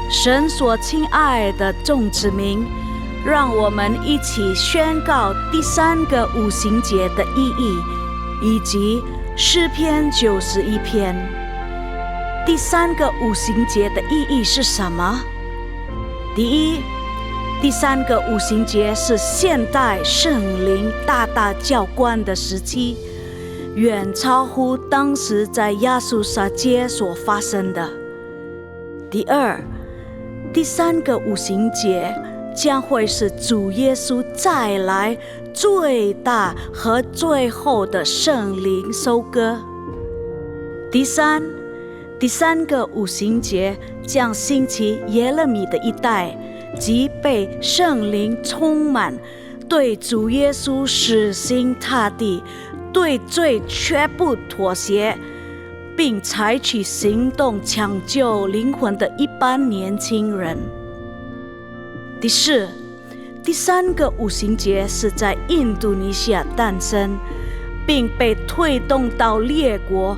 神所亲爱的众子民，让我们一起宣告第3个五旬节的意义，以及诗篇91篇。第3个五旬节的意义是什么？第一，第3个五旬节是现代圣灵大大浇灌的时期，远超乎当时在亚述撒街所发生的。第二，第3个五旬节将会是主耶稣再来最大和最后的圣灵收割。第三个五旬节将兴起耶勒米的一代，即被圣灵充满，对主耶稣死心塌地，对罪绝不妥协，并采取行动抢救灵魂的一般年轻人。第四，第3个五旬节是在印度尼西亚诞生，并被推动到列国。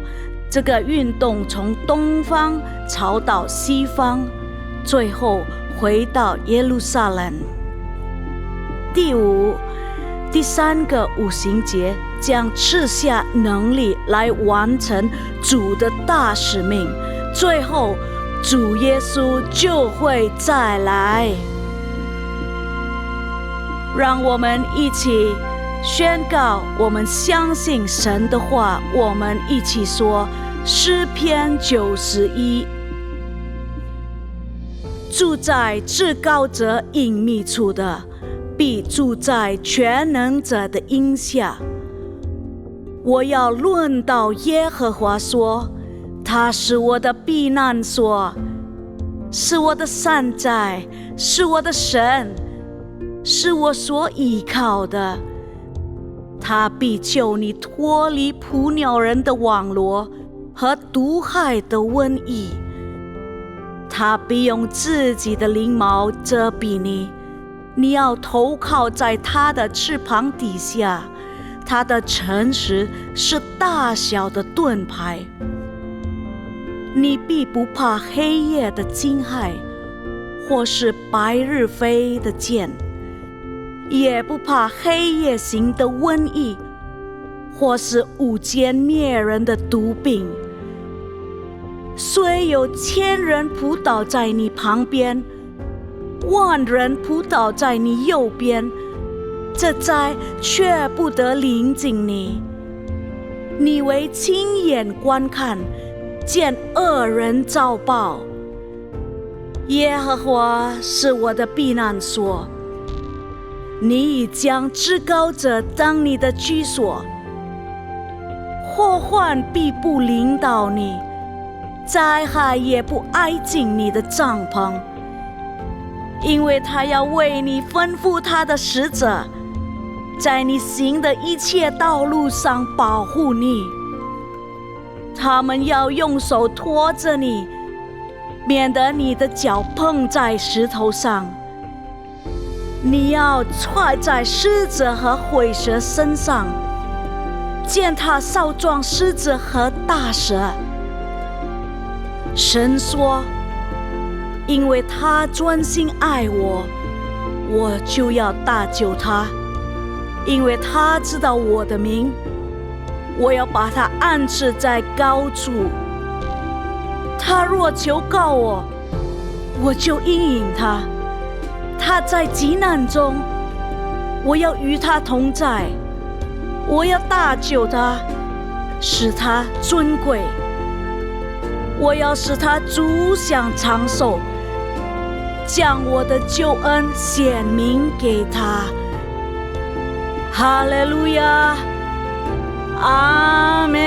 这个运动从东方朝到西方，最后回到耶路撒冷。第五，第3个五旬节将赐下能力来完成主的大使命，最后主耶稣就会再来。让我们一起宣告，我们相信神的话。我们一起说诗篇91：住在至高者隐秘处的，必住在全能者的荫下。我要论到耶和华说，他是我的避难所，是我的山寨，是我的神，是我所依靠的。他必救你脱离捕鸟人的网罗和毒害的瘟疫。他必用自己的翎毛遮蔽你，你要投靠在他的翅膀底下。他的诚实是大小的盾牌。你必不怕黑夜的惊骇，或是白日飞的箭，也不怕黑夜行的瘟疫，或是午间灭人的毒病。虽有1000人扑倒在你旁边，10000人扑倒在你右边，这灾却不得临近你。你为亲眼观看，见恶人遭报。耶和华是我的避难所，你已将至高者当你的居所。祸患必不临到你，灾害也不挨近你的帐篷，因为他要为你吩咐他的使者，在你行的一切道路上保护你。他们要用手托着你，免得你的脚碰在石头上。你要踹在狮子和虺蛇身上，践踏少壮狮子和大蛇。神说，因为他专心爱我，我就要搭救他。因为他知道我的名，我要把他安置在高处。他若求告我，我就应允他。他在急难中，我要与他同在。我要搭救他，使他尊贵。我要使他足享长寿，将我的救恩显明给他。哈利路亚，阿们。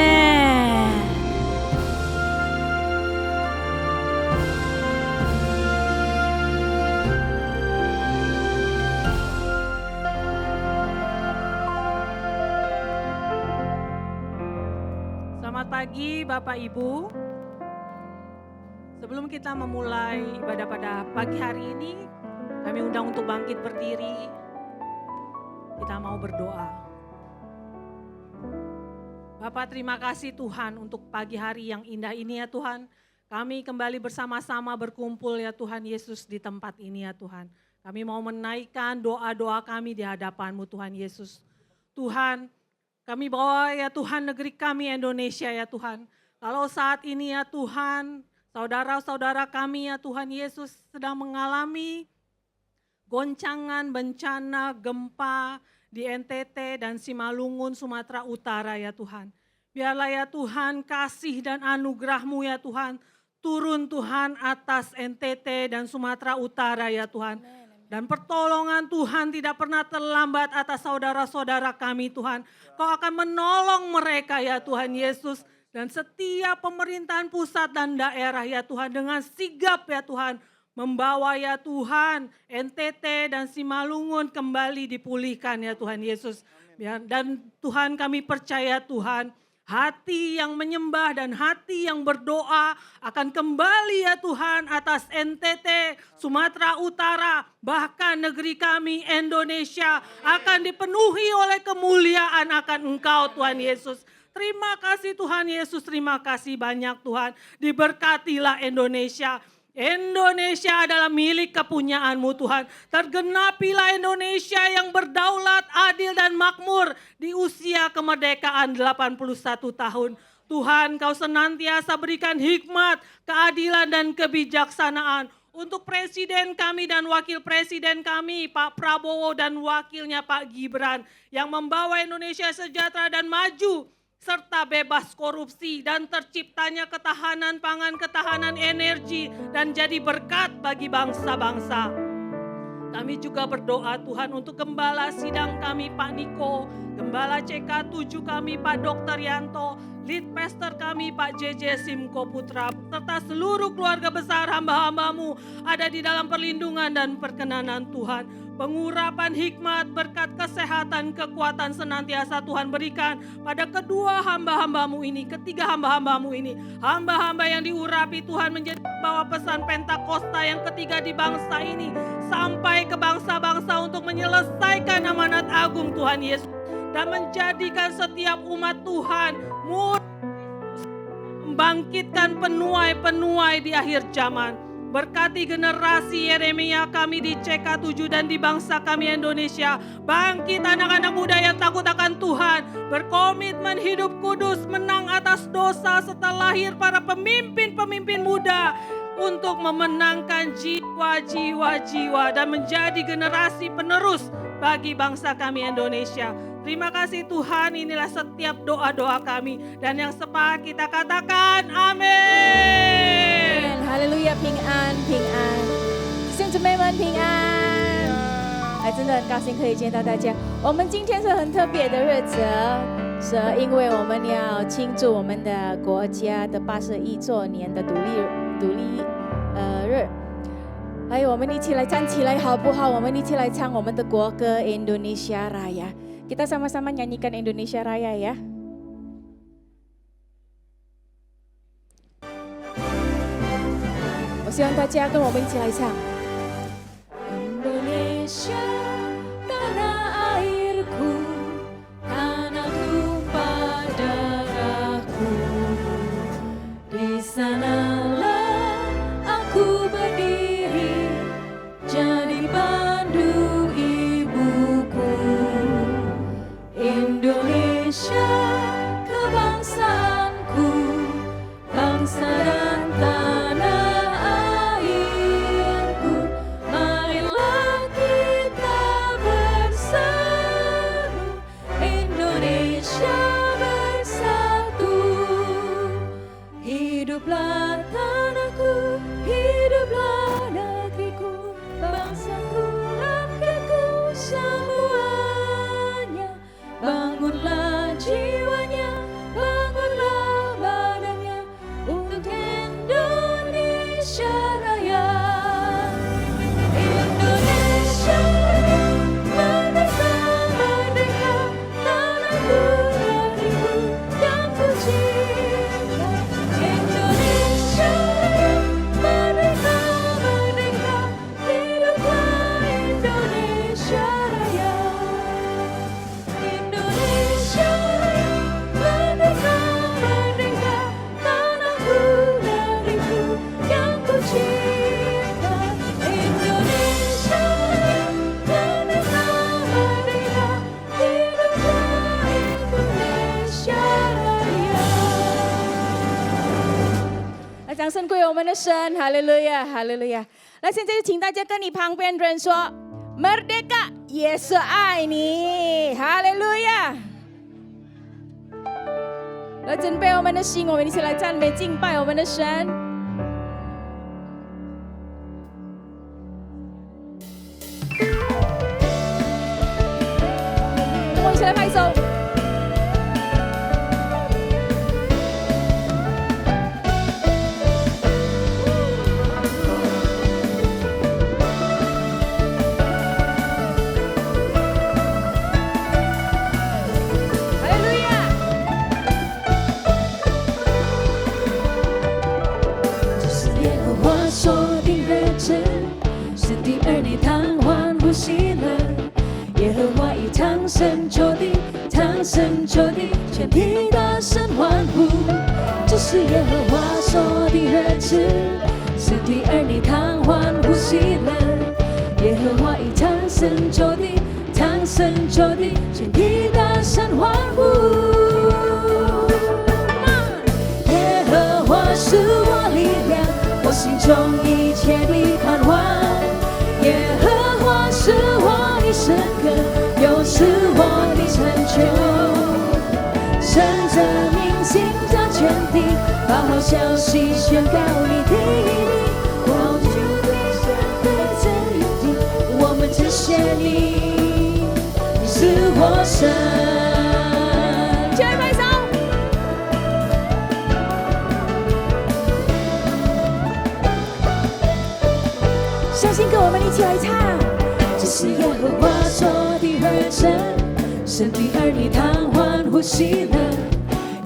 Selamat pagi Bapak Ibu. Sebelum kita memulai ibadah pada pagi hari ini, kami undang untuk bangkit berdiri. Kita mau berdoa. Bapak, terima kasih Tuhan untuk pagi hari yang indah ini ya Tuhan. kami kembali bersama-sama berkumpul ya Tuhan Yesus di tempat ini ya Tuhan. Kami mau menaikkan doa-doa kami di hadapan-Mu Tuhan Yesus. Tuhan, kami bawa ya Tuhan negeri kami Indonesia ya Tuhan. Kalau saat ini ya Tuhan, saudara-saudara kami ya Tuhan Yesus sedang mengalami goncangan, bencana, gempa di NTT dan Simalungun, Sumatera Utara ya Tuhan. Biarlah ya Tuhan kasih dan anugerah-Mu ya Tuhan turun Tuhan atas NTT dan Sumatera Utara ya Tuhan. Dan pertolongan Tuhan tidak pernah terlambat atas saudara-saudara kami Tuhan. Kau akan menolong mereka ya Tuhan Yesus. Dan setiap pemerintahan pusat dan daerah ya Tuhan dengan sigap ya Tuhan. Membawa ya Tuhan NTT dan Simalungun kembali dipulihkan ya Tuhan Yesus. Dan Tuhan kami percaya Tuhan. Hati yang menyembah dan hati yang berdoa akan kembali ya Tuhan atas NTT, Sumatera Utara, bahkan negeri kami Indonesia akan dipenuhi oleh kemuliaan akan Engkau Tuhan Yesus. Terima kasih Tuhan Yesus, terima kasih banyak Tuhan. Diberkatilah Indonesia. Indonesia adalah milik kepunyaan-Mu Tuhan. Tergenapilah Indonesia yang berdaulat, adil dan makmur di usia kemerdekaan 81 tahun. Tuhan Kau senantiasa berikan hikmat, keadilan dan kebijaksanaan untuk presiden kami dan wakil presiden kami Pak Prabowo dan wakilnya Pak Gibran yang membawa Indonesia sejahtera dan maju serta bebas korupsi dan terciptanya ketahanan pangan, ketahanan energi dan jadi berkat bagi bangsa-bangsa. Kami juga berdoa Tuhan untuk gembala sidang kami Pak Niko, gembala CK7 kami Pak Dr. Yanto, lead pastor kami Pak JJ Simko Putra, serta seluruh keluarga besar hamba-hamba-Mu ada di dalam perlindungan dan perkenanan Tuhan. Pengurapan hikmat, berkat kesehatan, kekuatan senantiasa Tuhan berikan pada kedua hamba-hamba-Mu ini, ketiga hamba-hamba-Mu ini. Hamba-hamba yang diurapi Tuhan menjadi bawa pesan Pentakosta yang ketiga di bangsa ini. Sampai ke bangsa-bangsa untuk menyelesaikan amanat agung Tuhan Yesus. Dan menjadikan setiap umat Tuhan membangkitkan penuai-penuai di akhir zaman. Berkati generasi Yeremia kami di CK7 dan di bangsa kami Indonesia. Bangkit anak-anak muda yang takut akan Tuhan. Berkomitmen hidup kudus, menang atas dosa setelah lahir para pemimpin-pemimpin muda. Untuk memenangkan jiwa-jiwa dan menjadi generasi penerus bagi bangsa kami Indonesia. Terima kasih Tuhan, inilah setiap doa-doa kami. Dan yang sepakat kita katakan, amin. 哈利路亚，平安，平安，弟兄姊妹们平安。哎，真的很高兴可以见到大家。我们今天是很特别的日子，是因为我们要庆祝我们的国家的81周年的独立日。哎，我们一起来站起来好不好？我们一起来唱我们的国歌《Indonesia Raya》。Kita sama-sama nyanyikan Indonesia Raya ya. Indonesia 希望大家跟我们一起来唱。Indonesia tanah airku, tanah tumpah darahku, di sanalah aku berdiri, jadi pandu ibuku. Indonesia kebangsaanku, bangsa dan tanah airku. 神，哈利路亚，哈利路亚。那现在就请大家跟你旁边的人说 ，Merdeka， 耶稣爱你，哈利路亚。来准备我们的心，我们一起来赞美敬拜我们的神。我们一起来拍手。神就地，ทั้ง神就地，全地大声欢呼。这是耶和华所的日子，神的儿女堂欢呼喜乐。耶和华以ทั้ง神就地，ทั้ง神就地，全地大声欢呼。耶和华是我力量，我心中一切的盼望。耶和华是我的神歌，又是我的成就。神的名行掌全地，把好消息宣告你的名。我就地上的真理，我们只谢你，你是我神。全拍手。相信跟我们一起来唱。这是耶和华说的儿子，神的儿女堂欢呼喜乐。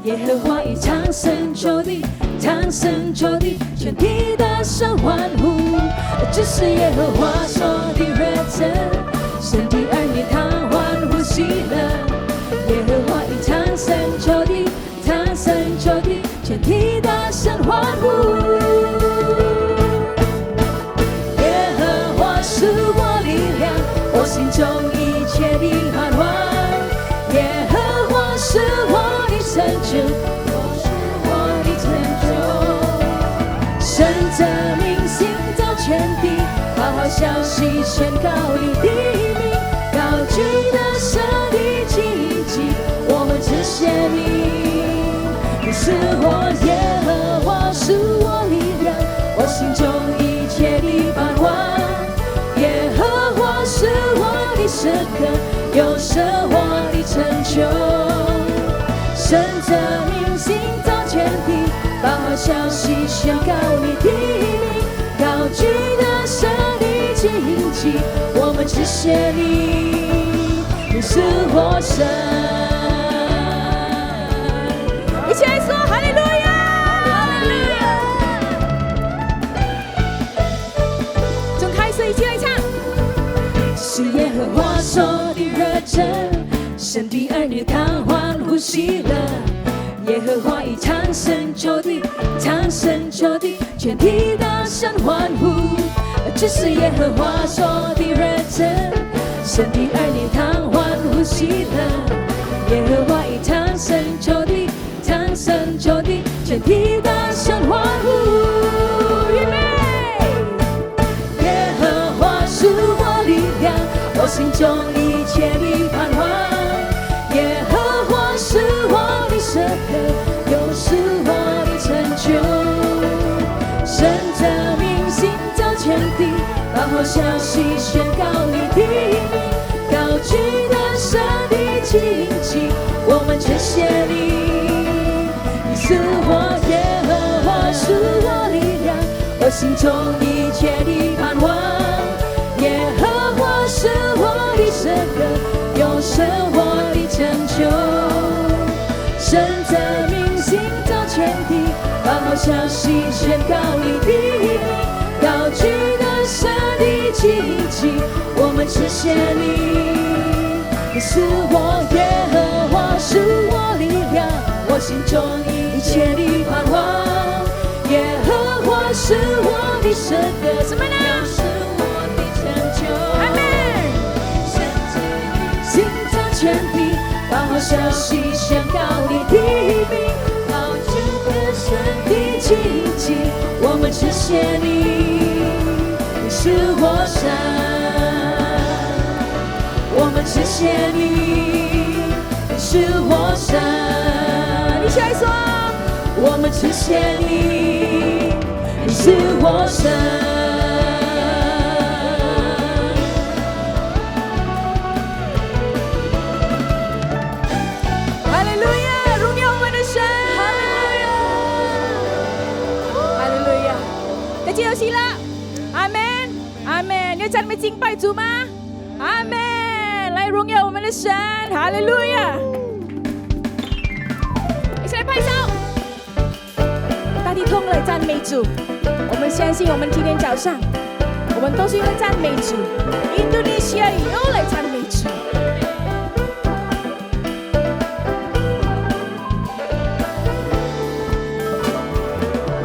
耶和华以ทั้ง神就地，ทั้ง神就地，全地大声欢呼。这是耶和华说的儿子，神的儿女堂欢呼喜乐。耶和华以ทั้ง神就地，ทั้ง神就地，全地大声欢呼。我心中一切的盼望，耶和华是我的成就，是我的成就。神的名行走全地，把好消息宣告你的名，高举的神的奇迹，我们只谢你，你是我耶和华是我力量，我心中一切的盼望。耶和华是我的神歌，又是我的成就。神的名行走全地，把好消息宣告你的名，高举的神的奇迹，我们只谢你，你是我神。一起来说哈利路亚，哈利路亚。从开始一起来唱。是耶和华说的热忱，神的儿女堂欢呼喜乐。耶和华以ทั้ง神就地，ทั้ง神就地，全地大声欢呼。这是耶和华说的热忱，神的儿女堂欢呼喜乐。耶和华以ทั้ง神就地，ทั้ง神就地，全地大声欢呼。我心中一切的盼望，耶和华是我的神歌，又是我的成就。神的名行走全地，把好消息宣告你的名，高举的神的奇迹，我们只谢你，你是我耶和华是我力量，我心中一切的盼望。耶和华是我的神歌，又是我的成就。神的名行走全地，把好消息宣告你的名，高举的神的奇迹，我们只谢你，你是我耶和华是我力量，我心中一切的盼望。耶和华是我的神歌，什么呢？全地把好消息宣告你的名，高举的神的奇迹，我们只谢谢你，你是活神。我们谢谢你，你是活神。一起来说，我们谢谢你，你是活神。哈利路亚，荣耀我们的神，哈利路亚，大家有喜乐，阿门，阿门。你要赞美敬拜主吗？阿门，来荣耀我们的神，哈利路亚。一起来拍手，大地通来赞美主。我们相信，我们今天早上，我们都是因为赞美主，印度尼西亚又来赞美主。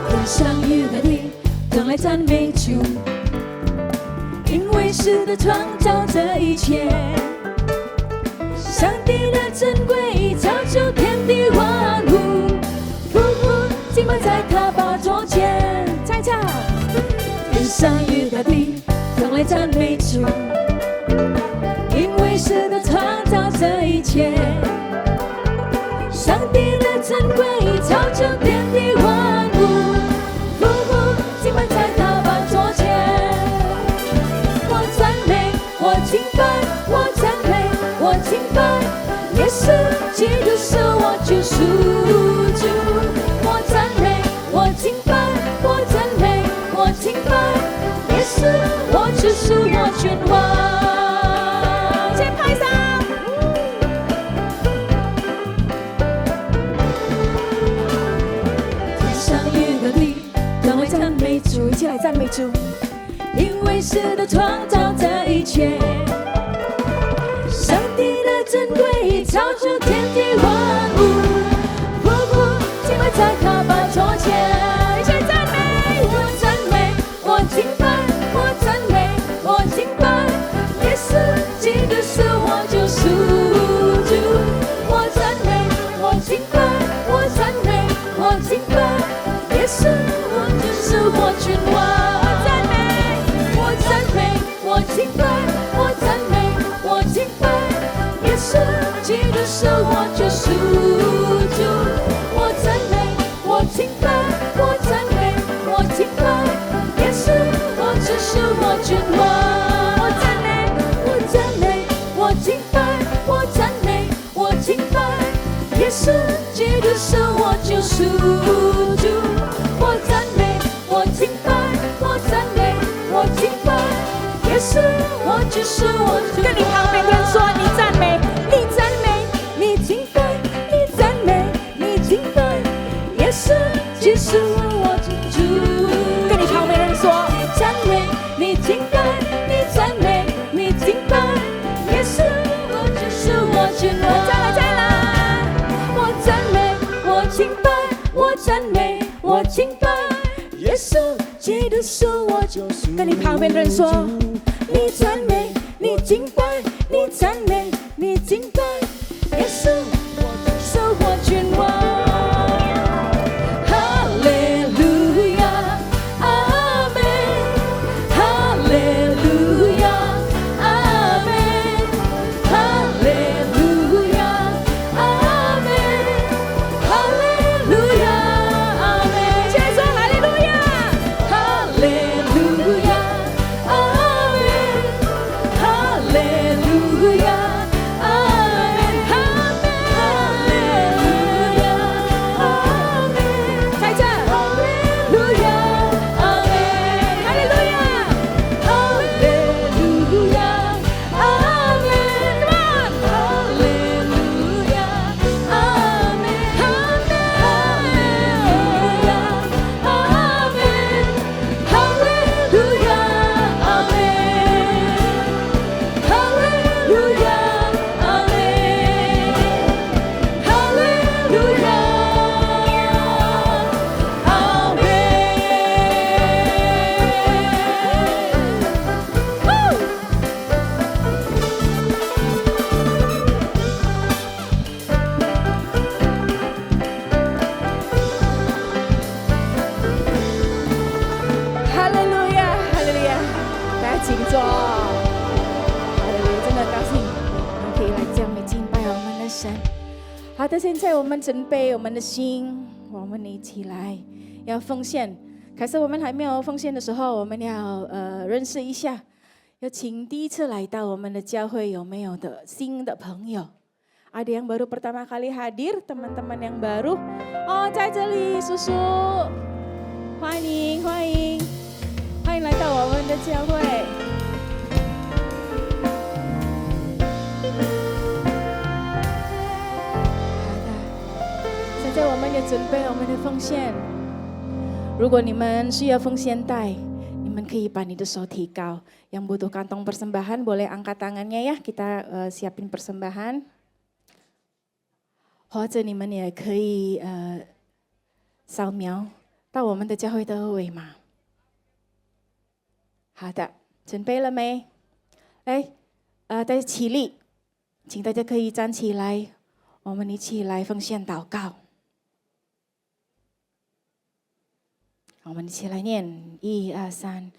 天上与大地都来赞美主，因为是他创造这一切。上帝的珍贵造就天地万物，匍匐敬拜在他宝座前。再唱，天上与大地都来赞美主，因为是他创造这一切。上帝的珍贵造就天地万物，匍匐敬拜在他宝座前。我赞美，我敬拜，我赞美，我敬拜，耶稣基督是我救赎主。我赞美，我敬拜，我赞美，我敬拜，耶稣我救赎我君王。先拍手。天上与大地都来赞美主，一起来赞美主。因为是他创造这一切。上帝的珍贵造就天地万物，匍匐敬拜在他宝座前。一起来赞美，我赞美，我敬拜，我赞美，我敬拜，耶稣基督是我救赎主。我赞美，我敬拜，我赞美，我敬拜，耶稣我就是我君王。我赞美，我敬拜，我赞美，我敬拜，耶稣基督是我救赎主。我赞美，我敬拜，我赞美，我敬拜，耶稣我就是我君王。我赞美，我赞美，我敬拜，我赞美，我敬拜，耶稣基督是我救赎主。我赞美，我敬拜，我赞美，我敬拜，耶稣我就是我君王。跟你旁边的人说，你赞美，你赞美，你敬拜，你赞美，你敬拜，耶稣就是我主。跟你旁边的人说，你赞美，你敬拜，你赞美，你敬拜，耶稣我就是我君王。再来，我赞美，我敬拜，我赞美，我敬拜，耶稣基督是我救赎。跟你旁边的人说，你赞美，你敬拜，你赞美，你敬拜，耶稣是我君王。哈利路亚，阿门。哈利路亚，阿门。哈利路亚，阿门。哈利路亚，阿门。一起来说哈利路亚，哈利路亚，阿门。哈利路亚，阿请坐。好的，真的很高兴我们可以来这样的敬拜我们的神。好的，现在我们准备我们的心，我们一起来要奉献。可是我们还没有奉献的时候，我们要认识一下，要请第一次来到我们的教会有没有的新的朋友。Ada yang baru pertama kali hadir, teman-teman yang baru. Oh, 在这里，叔叔，欢迎欢迎欢迎来到我们的教会。好的，现在我们也准备我们的奉献。如果你们需要奉献袋，你们可以把你的手提高。Yang butuh kantong persembahan boleh angkat tangannya ya, kita siapin persembahan。或者你们也可以扫描到我们的教会的二维码。好的，准备了没？来，大家起立，请大家可以站起来，我们一起来奉献祷告。我们一起来念1、2、3。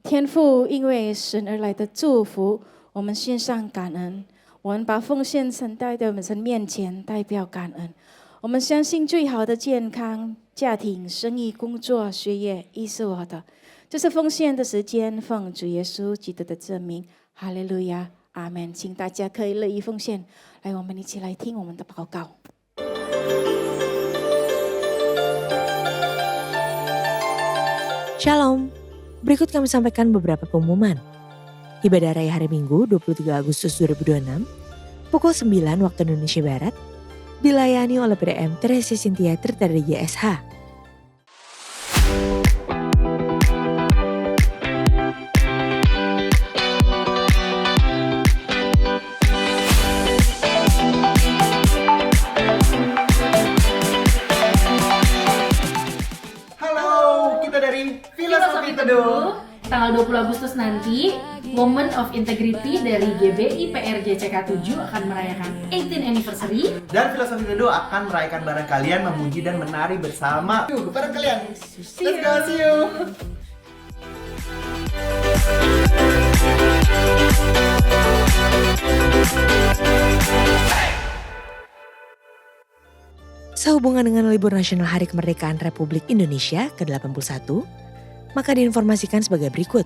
天父，因为神而来的祝福，我们献上感恩。我们把奉献神带到我们神面前，代表感恩。我们相信最好的健康、家庭、生意、工作、学业，亦是我的。这是奉献的时间，奉主耶稣基督的证明。哈利路亚，阿门。请大家可以乐意奉献。来，我们一起来听我们的报告。Shalom, berikut kami sampaikan beberapa pengumuman. Ibadah Raya hari Minggu 23 Agustus 2026, pukul 9 waktu Indonesia Barat, dilayani oleh PDM Teresa Cynthia Tirta JSH. Tanggal 20 Agustus nanti, Women of Integrity dari GBI PRJ CK7 akan merayakan 18th anniversary. Dan Filosofi Teduh akan merayakan bareng kalian, memuji dan menari bersama. Yuk, bareng kalian. Let's go, see you. Sehubungan dengan libur nasional Hari Kemerdekaan Republik Indonesia ke-81, maka diinformasikan sebagai berikut.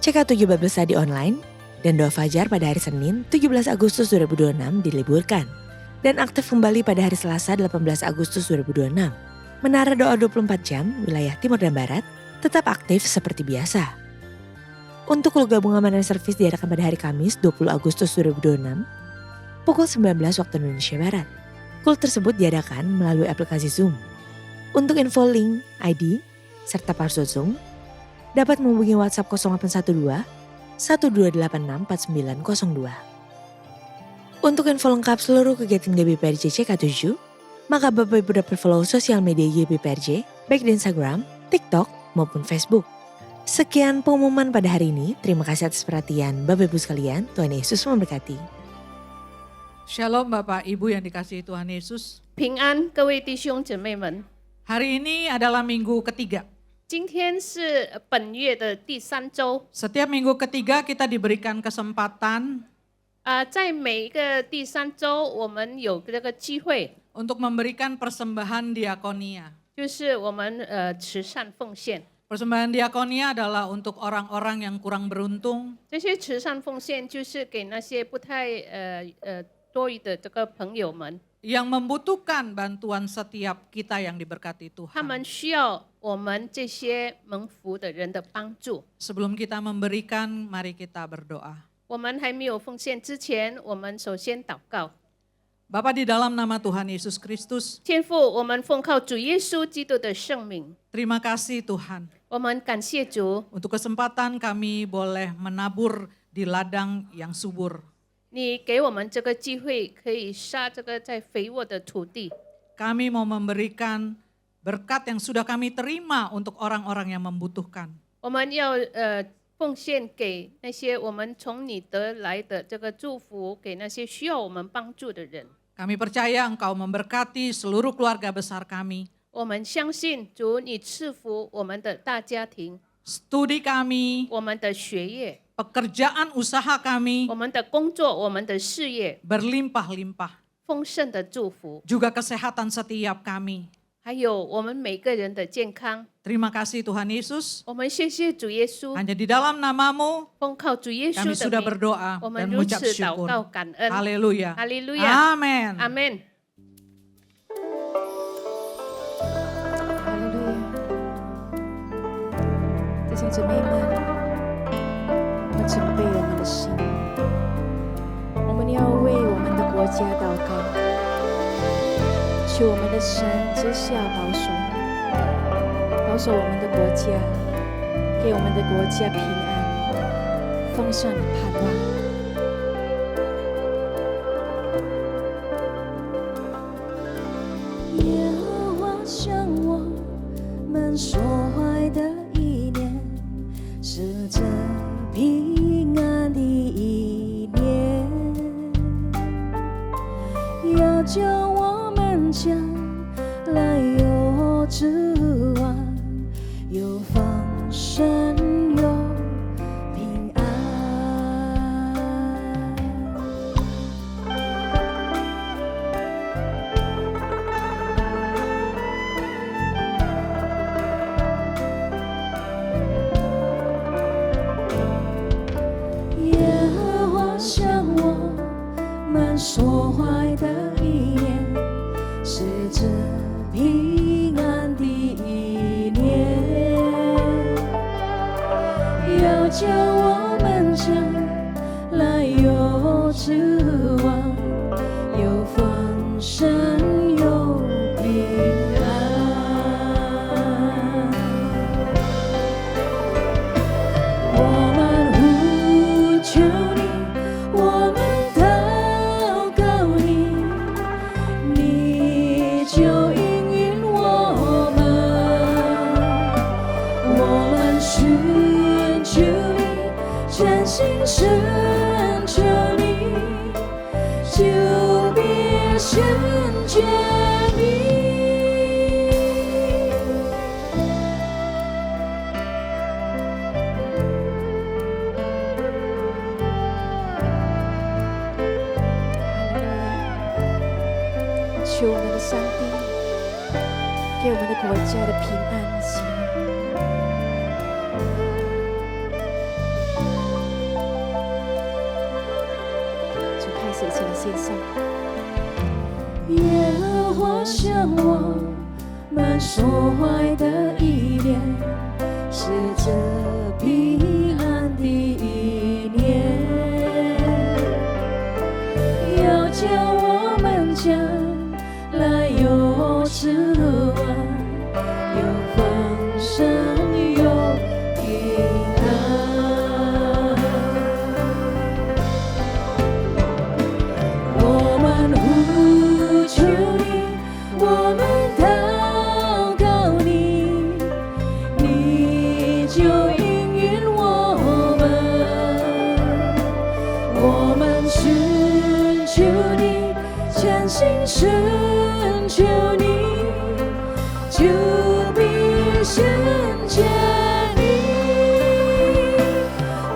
CK7 Bible Study online dan doa fajar pada hari Senin 17 Agustus 2026 diliburkan. Dan aktif kembali pada hari Selasa 18 Agustus 2026. Menara doa 24 jam wilayah Timur dan Barat tetap aktif seperti biasa. Untuk kul gabungan Manana Service diadakan pada hari Kamis 20 Agustus 2026 pukul 19 waktu Indonesia Barat. Kul tersebut diadakan melalui aplikasi Zoom. Untuk info link, ID, serta password Zoom, dapat menghubungi WhatsApp 0812 1286 4902. Untuk info lengkap seluruh kegiatan GBPRJ CK7, maka Bapak Ibu dapat follow sosial media GBPRJ, baik di Instagram, TikTok, maupun Facebook. Sekian pengumuman pada hari ini. Terima kasih atas perhatian Bapak Ibu sekalian. Tuhan Yesus memberkati. Shalom Bapak Ibu yang dikasihi Tuhan Yesus. 平安，各位弟兄姐妹们， Hari ini adalah minggu ketiga. 今天是本月的第3周。 Setiap minggu ketiga kita diberikan kesempatan 在每一个第3周，我们有这个机会， untuk memberikan persembahan diakonia. 就是我们慈善奉献。 Persembahan diakonia adalah untuk orang-orang yang kurang beruntung, 这些慈善奉献就是给那些不太多余的这个朋友们， yang membutuhkan bantuan setiap kita yang diberkati 他 Tuhan. 们需要我们这些蒙福的人的帮助。 Sebelum kita memberikan, mari kita berdoa. 我们还没有奉献之前，我们首先祷告。 Bapa, di dalam nama Tuhan Yesus Kristus, 天父，我们奉靠主耶稣基督的圣名， terima kasih Tuhan 我们感谢主， untuk kesempatan kami boleh menabur di ladang yang subur. 你给我们这个机会，可以撒这个在肥沃的土地。 Kami mau memberikan berkat yang sudah kami terima untuk orang-orang yang membutuhkan. 我们要奉献给那些我们从你得来的这个祝福，给那些需要我们帮助的人。 Kami percaya Engkau memberkati seluruh keluarga besar kami. 我们相信主，你赐福我们的大家庭， Studi kami, 我们的学业， pekerjaan usaha kami 我们的工作、我们的事业 berlimpah-limpah. 丰盛的祝福， Juga kesehatan setiap kami. 还有我们每个人的健康。 Terima kasih Tuhan Yesus. 我们谢谢主耶稣， Hanya di dalam namamu 奉靠主耶稣 kami 的 sudah 名， berdoa 我们 dan 如 mengucap 此祷告 syukur. 感恩。 Haleluya. 哈利路亚， Amin. 阿门。哈利路亚！弟兄姊妹们，我们准备我们的心，我们要为我们的国家祷告，求我们的神之下保守我们的国家，给我们的国家平安、丰盛的盼望。耶和华向我们说怀的意念，是这平安的意念，要叫我们将来有指望，有丰盛，有平安。耶和华向我们说怀的意念，是这平安的意念，要叫我们将来有指望，有丰盛，有平安。我们呼求你，我们祷告你，你就应允我们。我们寻求你，全心寻求你，就必寻见你。求我们的上帝给我们的国家的平安喜乐。就开始一起来献上。耶和华向我们说怀的意念，是这平安的意念，要叫我们将来有指望，有丰盛，有平安。我们呼求你，我们祷告你，你就应允我们。我们寻求你，全心寻求你，就必寻见你。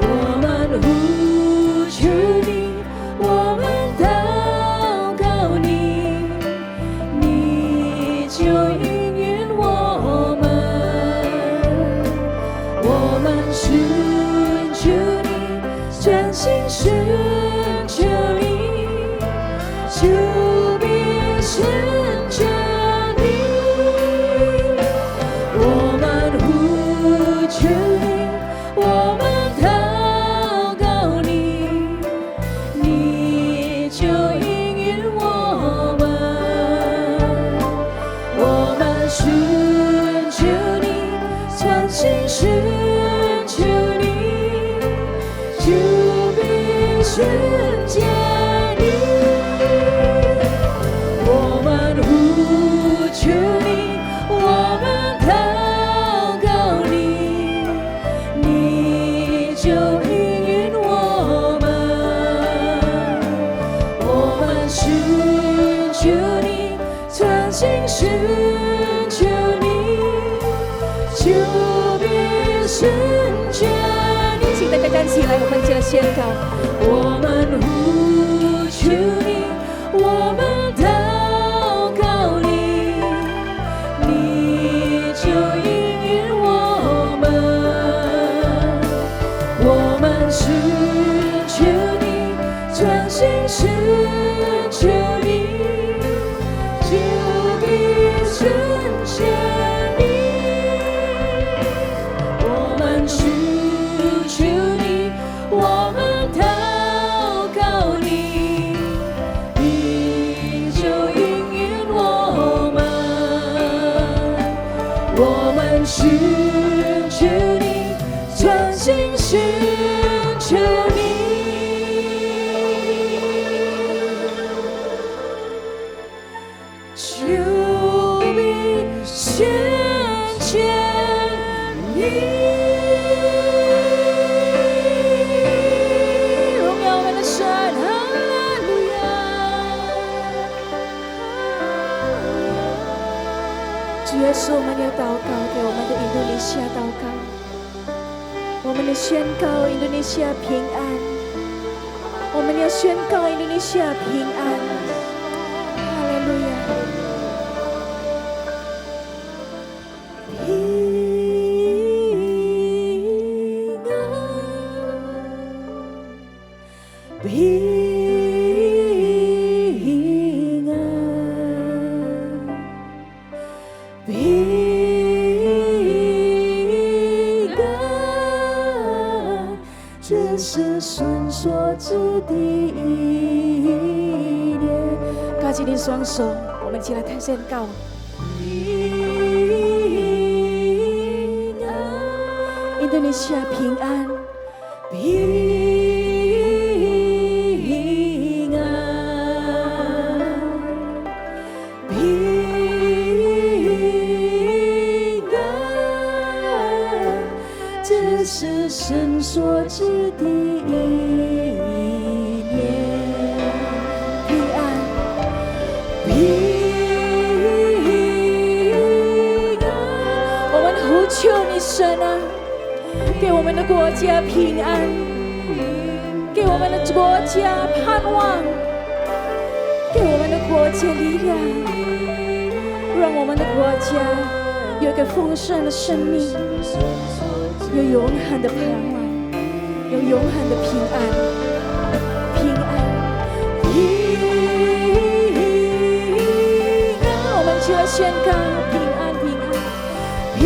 我们呼求你，我们祷告你，你就应允我们。我们寻求你，全心寻求你，就必寻见你。我们呼求你，我们祷告你，你就应允我们。我们寻求你，全心寻求你，就必寻见你。我们呼求你，我们祷告你，你就应允我们。我们寻求你，全心寻求你，就必寻见你。请大家站起起来，我们一起来宣告。我们呼求你，我们祷告你，你就应允我们。我们寻求你，专心寻求你，就必成全你。我们寻求你，我们祷告你，你就应允我们。我们寻求你，专心寻求你，就必成全你。荣耀我们的神，哈利路亚！主耶稣，我们要祷告，给我们的印度尼西亚祷告，我们要宣告印度尼西亚平安，我们要宣告印度尼西亚平安，哈利路亚。这是神所指的意念。高举你双手，我们一起来谈宣告。印度尼西亚平安，平安，平安，这是神所指的意念。平安，平安，我们呼求你神啊，给我们的国家平安，给我们的国家盼望，给我们的国家力量，让我们的国家有一个丰盛的生命，有永恒的盼望，有永恒的平安，平安，平安，我们就要宣告平安，平安，平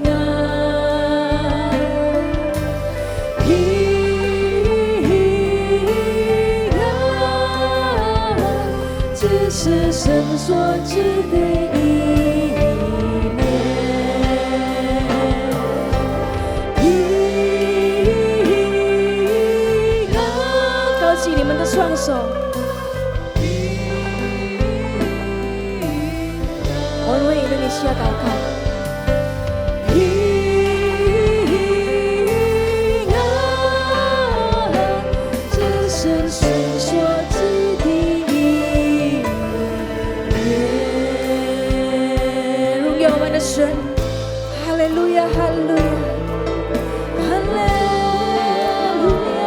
安，平安，这是神所指的意念。平安，高举你们的双手，我们为印度尼西亚祷告。平安，这是神所指的意念。荣耀我们的神，哈利路亚，哈利路亚，哈利路亚，哈利路亚。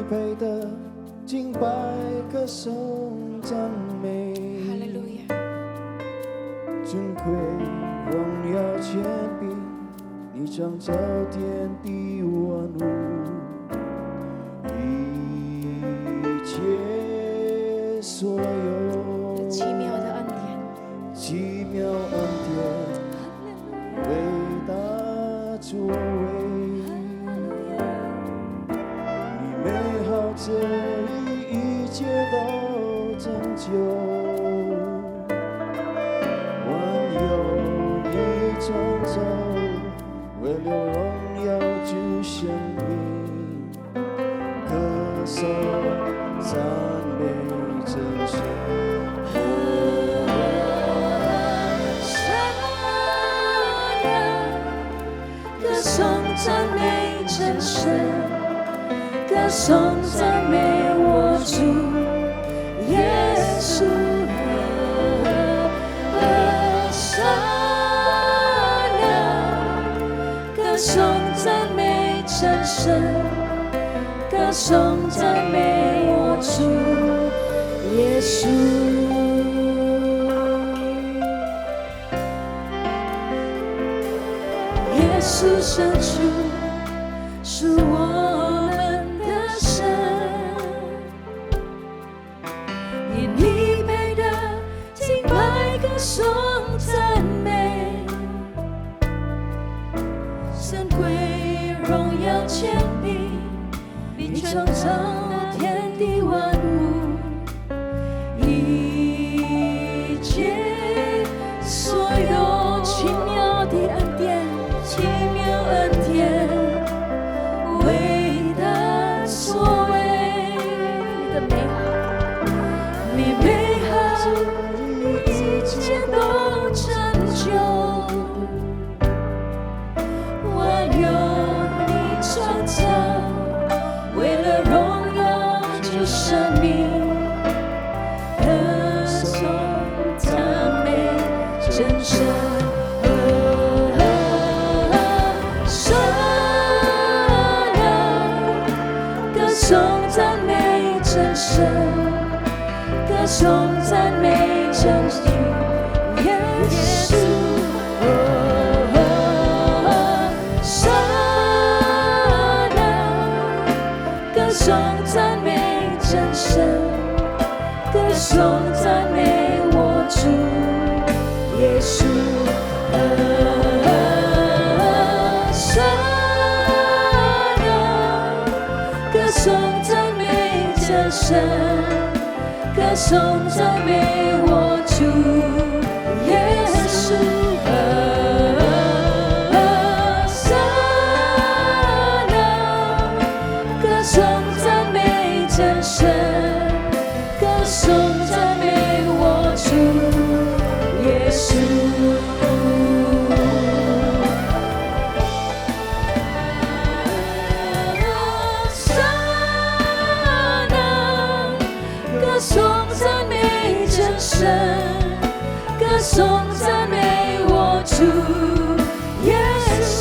配得敬拜、歌颂、赞美。哈利路亚，尊贵、荣耀、权柄，你创造天地万物，一切所有奇妙的恩典，奇妙恩典，伟大作为，你美好旨意，一切都成就。创造为了荣耀主生命，歌颂赞美真神。歌颂赞美真神，歌颂赞美我主耶稣。歌颂赞美真神，歌颂赞美我主耶稣。耶稣是主，是我们的神，以你配的敬拜、歌颂、赞美。尊贵、荣耀、权柄，你创造天地万物，一切所有奇妙的恩典，奇妙恩典，伟大所为的美好，你美好，一切都成就。创造为了荣耀主生命，歌颂赞美真神。歌颂赞美真神，歌颂赞美真主耶稣。歌颂赞美真神，歌颂赞美我主耶稣。歌颂赞美真神，歌颂赞美我主耶稣。歌颂赞美真神，歌颂赞美我主耶稣。歌颂赞美真神，歌颂赞美我主耶稣。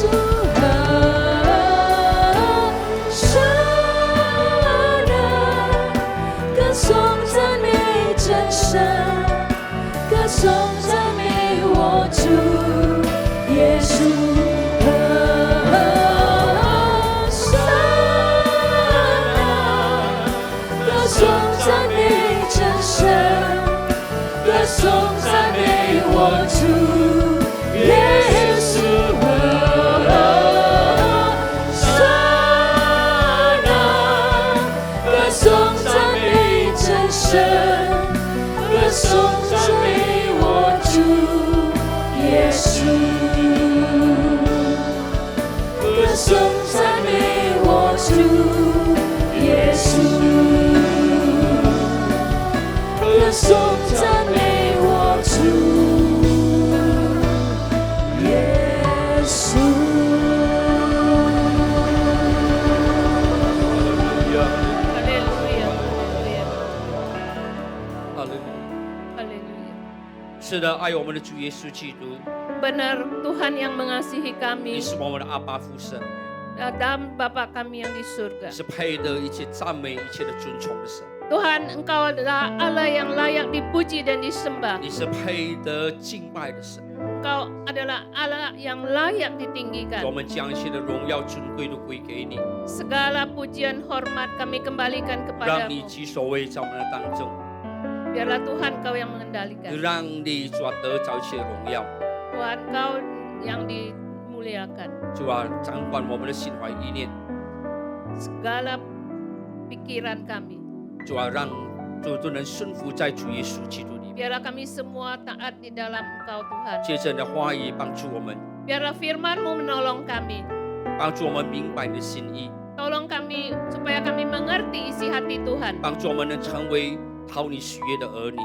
歌颂赞美真神，歌颂赞美我主耶稣。歌颂赞美真神，歌颂赞美我主耶稣。歌颂赞美真神，歌颂赞美我主耶稣。歌颂赞美我主耶稣。歌颂赞美我主耶稣。是的，爱我们的主耶稣基督， Benar Tuhan yang mengasihi 你 kami. 是我们的阿爸父神。dan Bapa kami yang di 你 surga. 是配得一切赞美、一切的尊崇的神， Tuhan, Engkau adalah Allah yang layak dipuji dan disembah. 你是配得敬拜的神。 Engkau adalah Allah yang layak ditinggikan. 我们将一切的荣耀、尊贵都归给你， Segala pujian hormat kami kembalikan 让你 kepadamu. 居首位在我们的当中， Biarlah Tuhan Kau yang mengendalikan. 让你主啊得着一切的荣耀， Tuhan Kau yang dimuliakan. 主啊掌管我们的心怀意念， Segala pikiran kami. 主啊让主都能顺服在主耶稣基督里面。 Biarlah kami semua taat di dalam Engkau Tuhan. 借着你的话语帮助我们， Biarlah firman-Mu menolong kami. 帮助我们明白你的心意， Tolong kami supaya kami mengerti isi hati Tuhan. 帮助我们能成为讨你喜悦的儿女，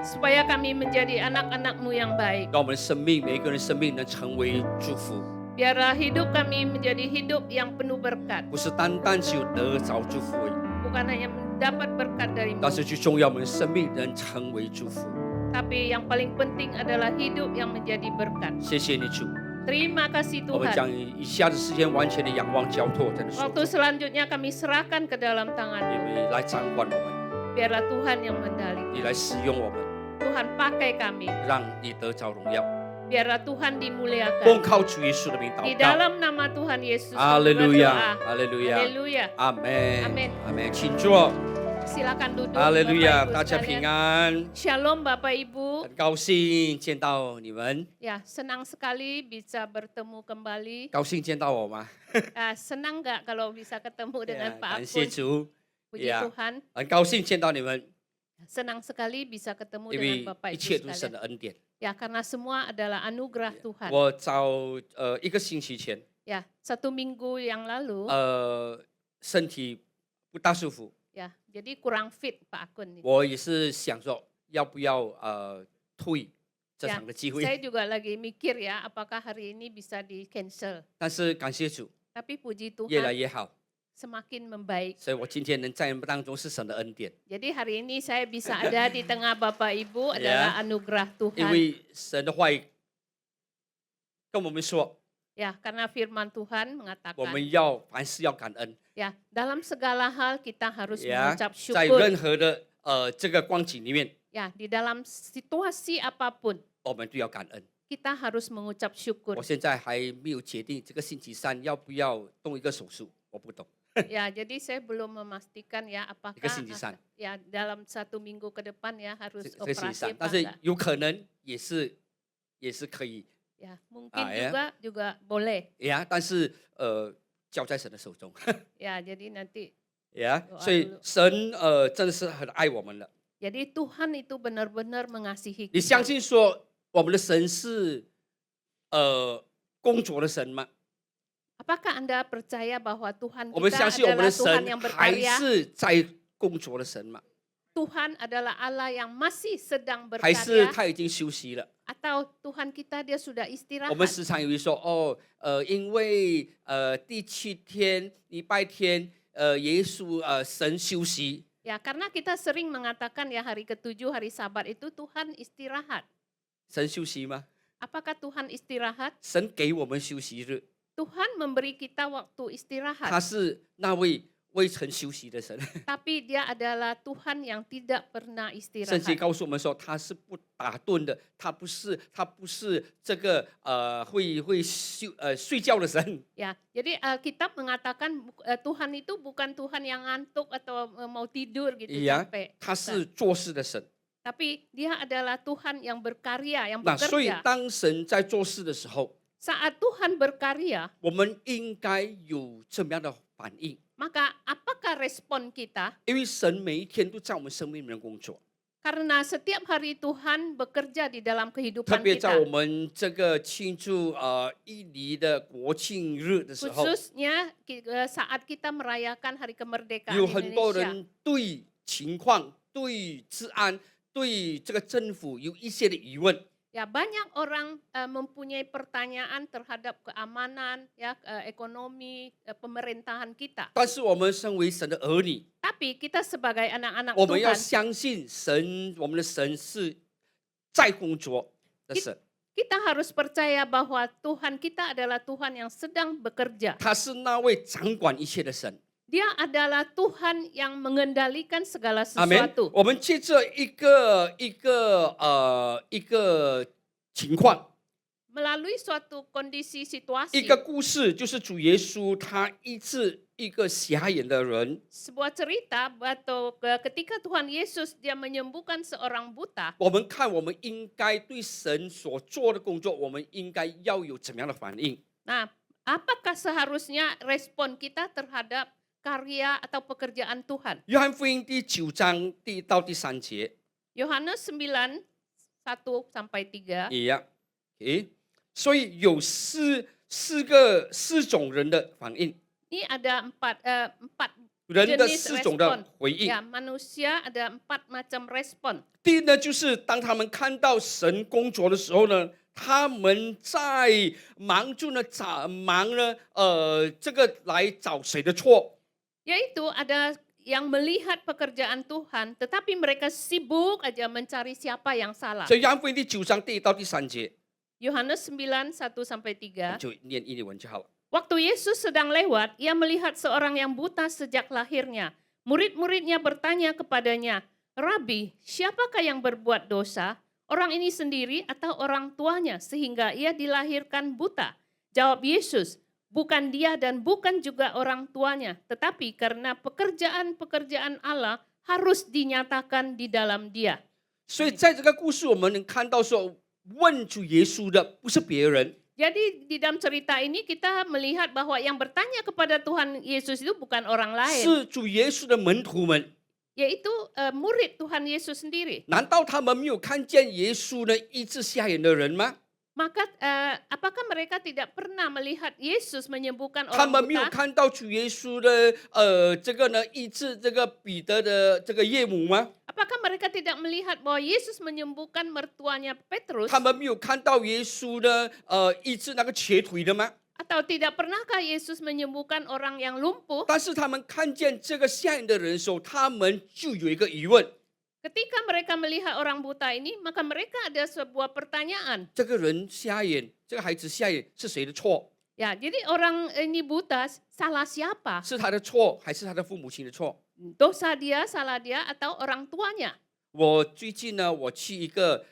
Supaya kami menjadi anak-anak-Mu yang baik. 让我们的生命每一个人的生命能成为祝福， Biarlah hidup kami menjadi hidup yang penuh berkat. 不是单单只有得着祝福而已， Bukan hanya mendapat berkat dari-Mu. 但是最重要，我们的生命能成为祝福。 Tapi yang paling penting adalah hidup yang menjadi berkat. 谢谢你主， Terima kasih 我们 Tuhan. 将以下的时间完全的仰望交托在你手 Waktu 中， selanjutnya kami serahkan ke dalam 你 tangan-Mu. 们来掌管我们， Biarlah Tuhan yang mendali. 你来使用我们， Tuhan pakai kami. 让你得着荣耀。 Biarlah Tuhan 奉 dimuliakan. 靠主耶稣的名祷 Di 告， dalam nama Tuhan Yesus. 哈利 kami 路 berdoa. 亚，哈利路亚， Haleluya. 阿门， Amin 阿门，请坐， Silakan duduk. 哈利路亚， Bapak Ibu 大家平 sekalian. 安， Shalom Bapak Ibu. 很高兴见到你们， Ya, senang sekali bisa bertemu kembali. 高兴见到我吗？ Senang nggak kalau bisa ketemu dengan 呀 Pak 感谢 Akun? 主， Puji Ya. Tuhan. 很高兴见到你们， Senang sekali bisa ketemu 因 dengan 为 Bapak 一 Ibu 切都是神 sekalian. 的恩典。 Ya, karena semua adalah anugerah Tuhan. 我早一个星期前， Ya, 1 minggu yang lalu, 身体不大舒服， ya, jadi kurang fit Pak Akun. 我也是想说要不要退这 Ya, 场的机 saya 会， juga lagi mikir ya, apakah hari ini bisa di cancel. 但是感谢主， Tapi puji 越来 Tuhan 越好， semakin membaik. 所以我今天能在你们当中是神的恩典， Jadi hari ini saya bisa ada di tengah Bapak Ibu adalah anugerah 因 Tuhan. 为神的话语跟我们说， Ya, karena firman Tuhan 我 mengatakan, 们要凡事要感恩， ya, dalam segala hal kita harus 呀 mengucap， 在 syukur. 任何的这个光景里面， Ya, di dalam situasi apapun 我们都要感恩。 kita harus mengucap syukur. 我现在还没有决定这个星期三要不要动一个手术，我不懂。 Ya, jadi saya belum memastikan ya apakah 一个星期三， ya dalam 1 minggu ke depan ya harus 这个星期 operasi 三， apa 但是 enggak. 有可能也是可以 Ya, mungkin ya. juga boleh. 呀，但是交在神的手中 Ya, jadi nanti 呀， Doa 所以 dulu 神真的是很爱我们的。 jadi Tuhan itu benar-benar mengasihi 你相 kita. 信说我们的神是工作的神吗？ Apakah Anda percaya bahwa Tuhan 我们 kita 相信我们 adalah 的 Tuhan 神 yang 还 berkarya? 是在工作的神吗？ Tuhan adalah Allah yang masih sedang 还是 berkarya 他已经休息了？ atau Tuhan kita dia sudah 我们 istirahat? 时常以为说，因为第7天礼拜天，耶稣神休息， Ya, karena kita sering mengatakan ya hari ke-7 hari Sabat itu Tuhan istirahat. 神休息吗？ Apakah Tuhan istirahat? 神给我们休息日， Tuhan memberi kita waktu 他 istirahat, 是那位未曾休息的神。 tapi dia adalah Tuhan yang tidak pernah 圣经 istirahat. 告诉我们说，他是不打盹的，他不是这个会睡觉的神。 Ya, jadi Alkitab mengatakan Tuhan itu bukan Tuhan yang ngantuk atau mau tidur gitu Iya, capek. 他 Bukan. 是做事的神。 Tapi dia adalah Tuhan yang berkarya, yang 那所以 bekerja. 当神在做事的时候， Saat Tuhan berkarya, 我们应该有这么样的反应， maka apakah respon kita? 因为神每一天都在我们生命里面工作。 Karena setiap hari Tuhan bekerja di dalam 特 kehidupan 别在我 kita. 们这个庆祝印尼的国庆日的时候， Khususnya saat kita merayakan hari kemerdekaan 有很多 Indonesia. 人对情况、对治安、对这个政府有一些的疑问。 Ya, banyak orang mempunyai pertanyaan terhadap keamanan, ya, ekonomi, pemerintahan kita. 但是我们身为神的儿女， Tapi kita sebagai anak-anak 我们要 Tuhan, 相信神，我们的神是在工作的神。kita harus percaya bahwa Tuhan kita adalah Tuhan yang sedang bekerja. 他是那位掌管一切的神。 Dia adalah Tuhan yang mengendalikan segala 阿门。 sesuatu. 我们借着一个情况， Melalui suatu kondisi 一 situasi, 个故事，就是主耶稣他医治一个瞎眼的人。 sebuah cerita atau ketika Tuhan Yesus dia menyembuhkan seorang buta, 我们看，我们应该对神所做的工作，我们应该要有怎么样的反应？ nah, apakah seharusnya respon kita terhadap karya atau pekerjaan Tuhan? 约翰福音第9章第1到第3节， Yohanes 9, 1-3. 一样。所以有四种人的反应， Ini ada empat 人的 jenis 4种的 respon. 回应。 Ya, manusia ada 4 macam respon. 第一呢，就是当他们看到神工作的时候呢，他们在忙着呢这个来找谁的错。 Yaitu ada yang melihat pekerjaan Tuhan, tetapi mereka sibuk aja mencari siapa yang salah. 所以约翰福音第9章第1到第3节， Yohanes 9, 1-3. 就念印尼文就好了。 Waktu Yesus sedang lewat, ia melihat seorang yang buta sejak lahirnya. Murid-muridnya bertanya kepadanya, "Rabi, siapakah yang berbuat dosa? Orang ini sendiri atau orang tuanya sehingga ia dilahirkan buta?" Jawab Yesus, "Bukan dia dan bukan juga orang tuanya, tetapi karena pekerjaan-pekerjaan Allah harus dinyatakan di dalam dia." 所以在这个故事，我们能看到说，问主耶稣的不是别人， Jadi di dalam cerita ini kita melihat bahwa yang bertanya kepada Tuhan Yesus itu bukan orang lain, 是主耶稣的门徒们。 yaitu murid Tuhan Yesus sendiri. 难道他们没有看见耶稣呢医治瞎眼的人吗？ Maka apakah mereka tidak pernah melihat Yesus menyembuhkan 他 orang 们没有 buta? 看到主耶稣的这个呢医治这个彼得的这个岳母吗？ Apakah mereka tidak melihat bahwa Yesus menyembuhkan mertuanya Petrus? 他们没有看到耶稣呢医治那个瘸腿的吗？ Atau tidak pernahkah Yesus menyembuhkan orang yang lumpuh? 但是他们看见这个瞎眼的人的时候，他们就有一个疑问： Ketika mereka melihat orang buta ini, maka mereka ada sebuah pertanyaan. 这个人瞎眼，这个孩子瞎眼是谁的错？ Ya, jadi orang ini buta, salah siapa? 是他的错，还是他的父母亲的错？ Dosa dia, salah dia, atau orang tuanya? 我最近呢，我去一个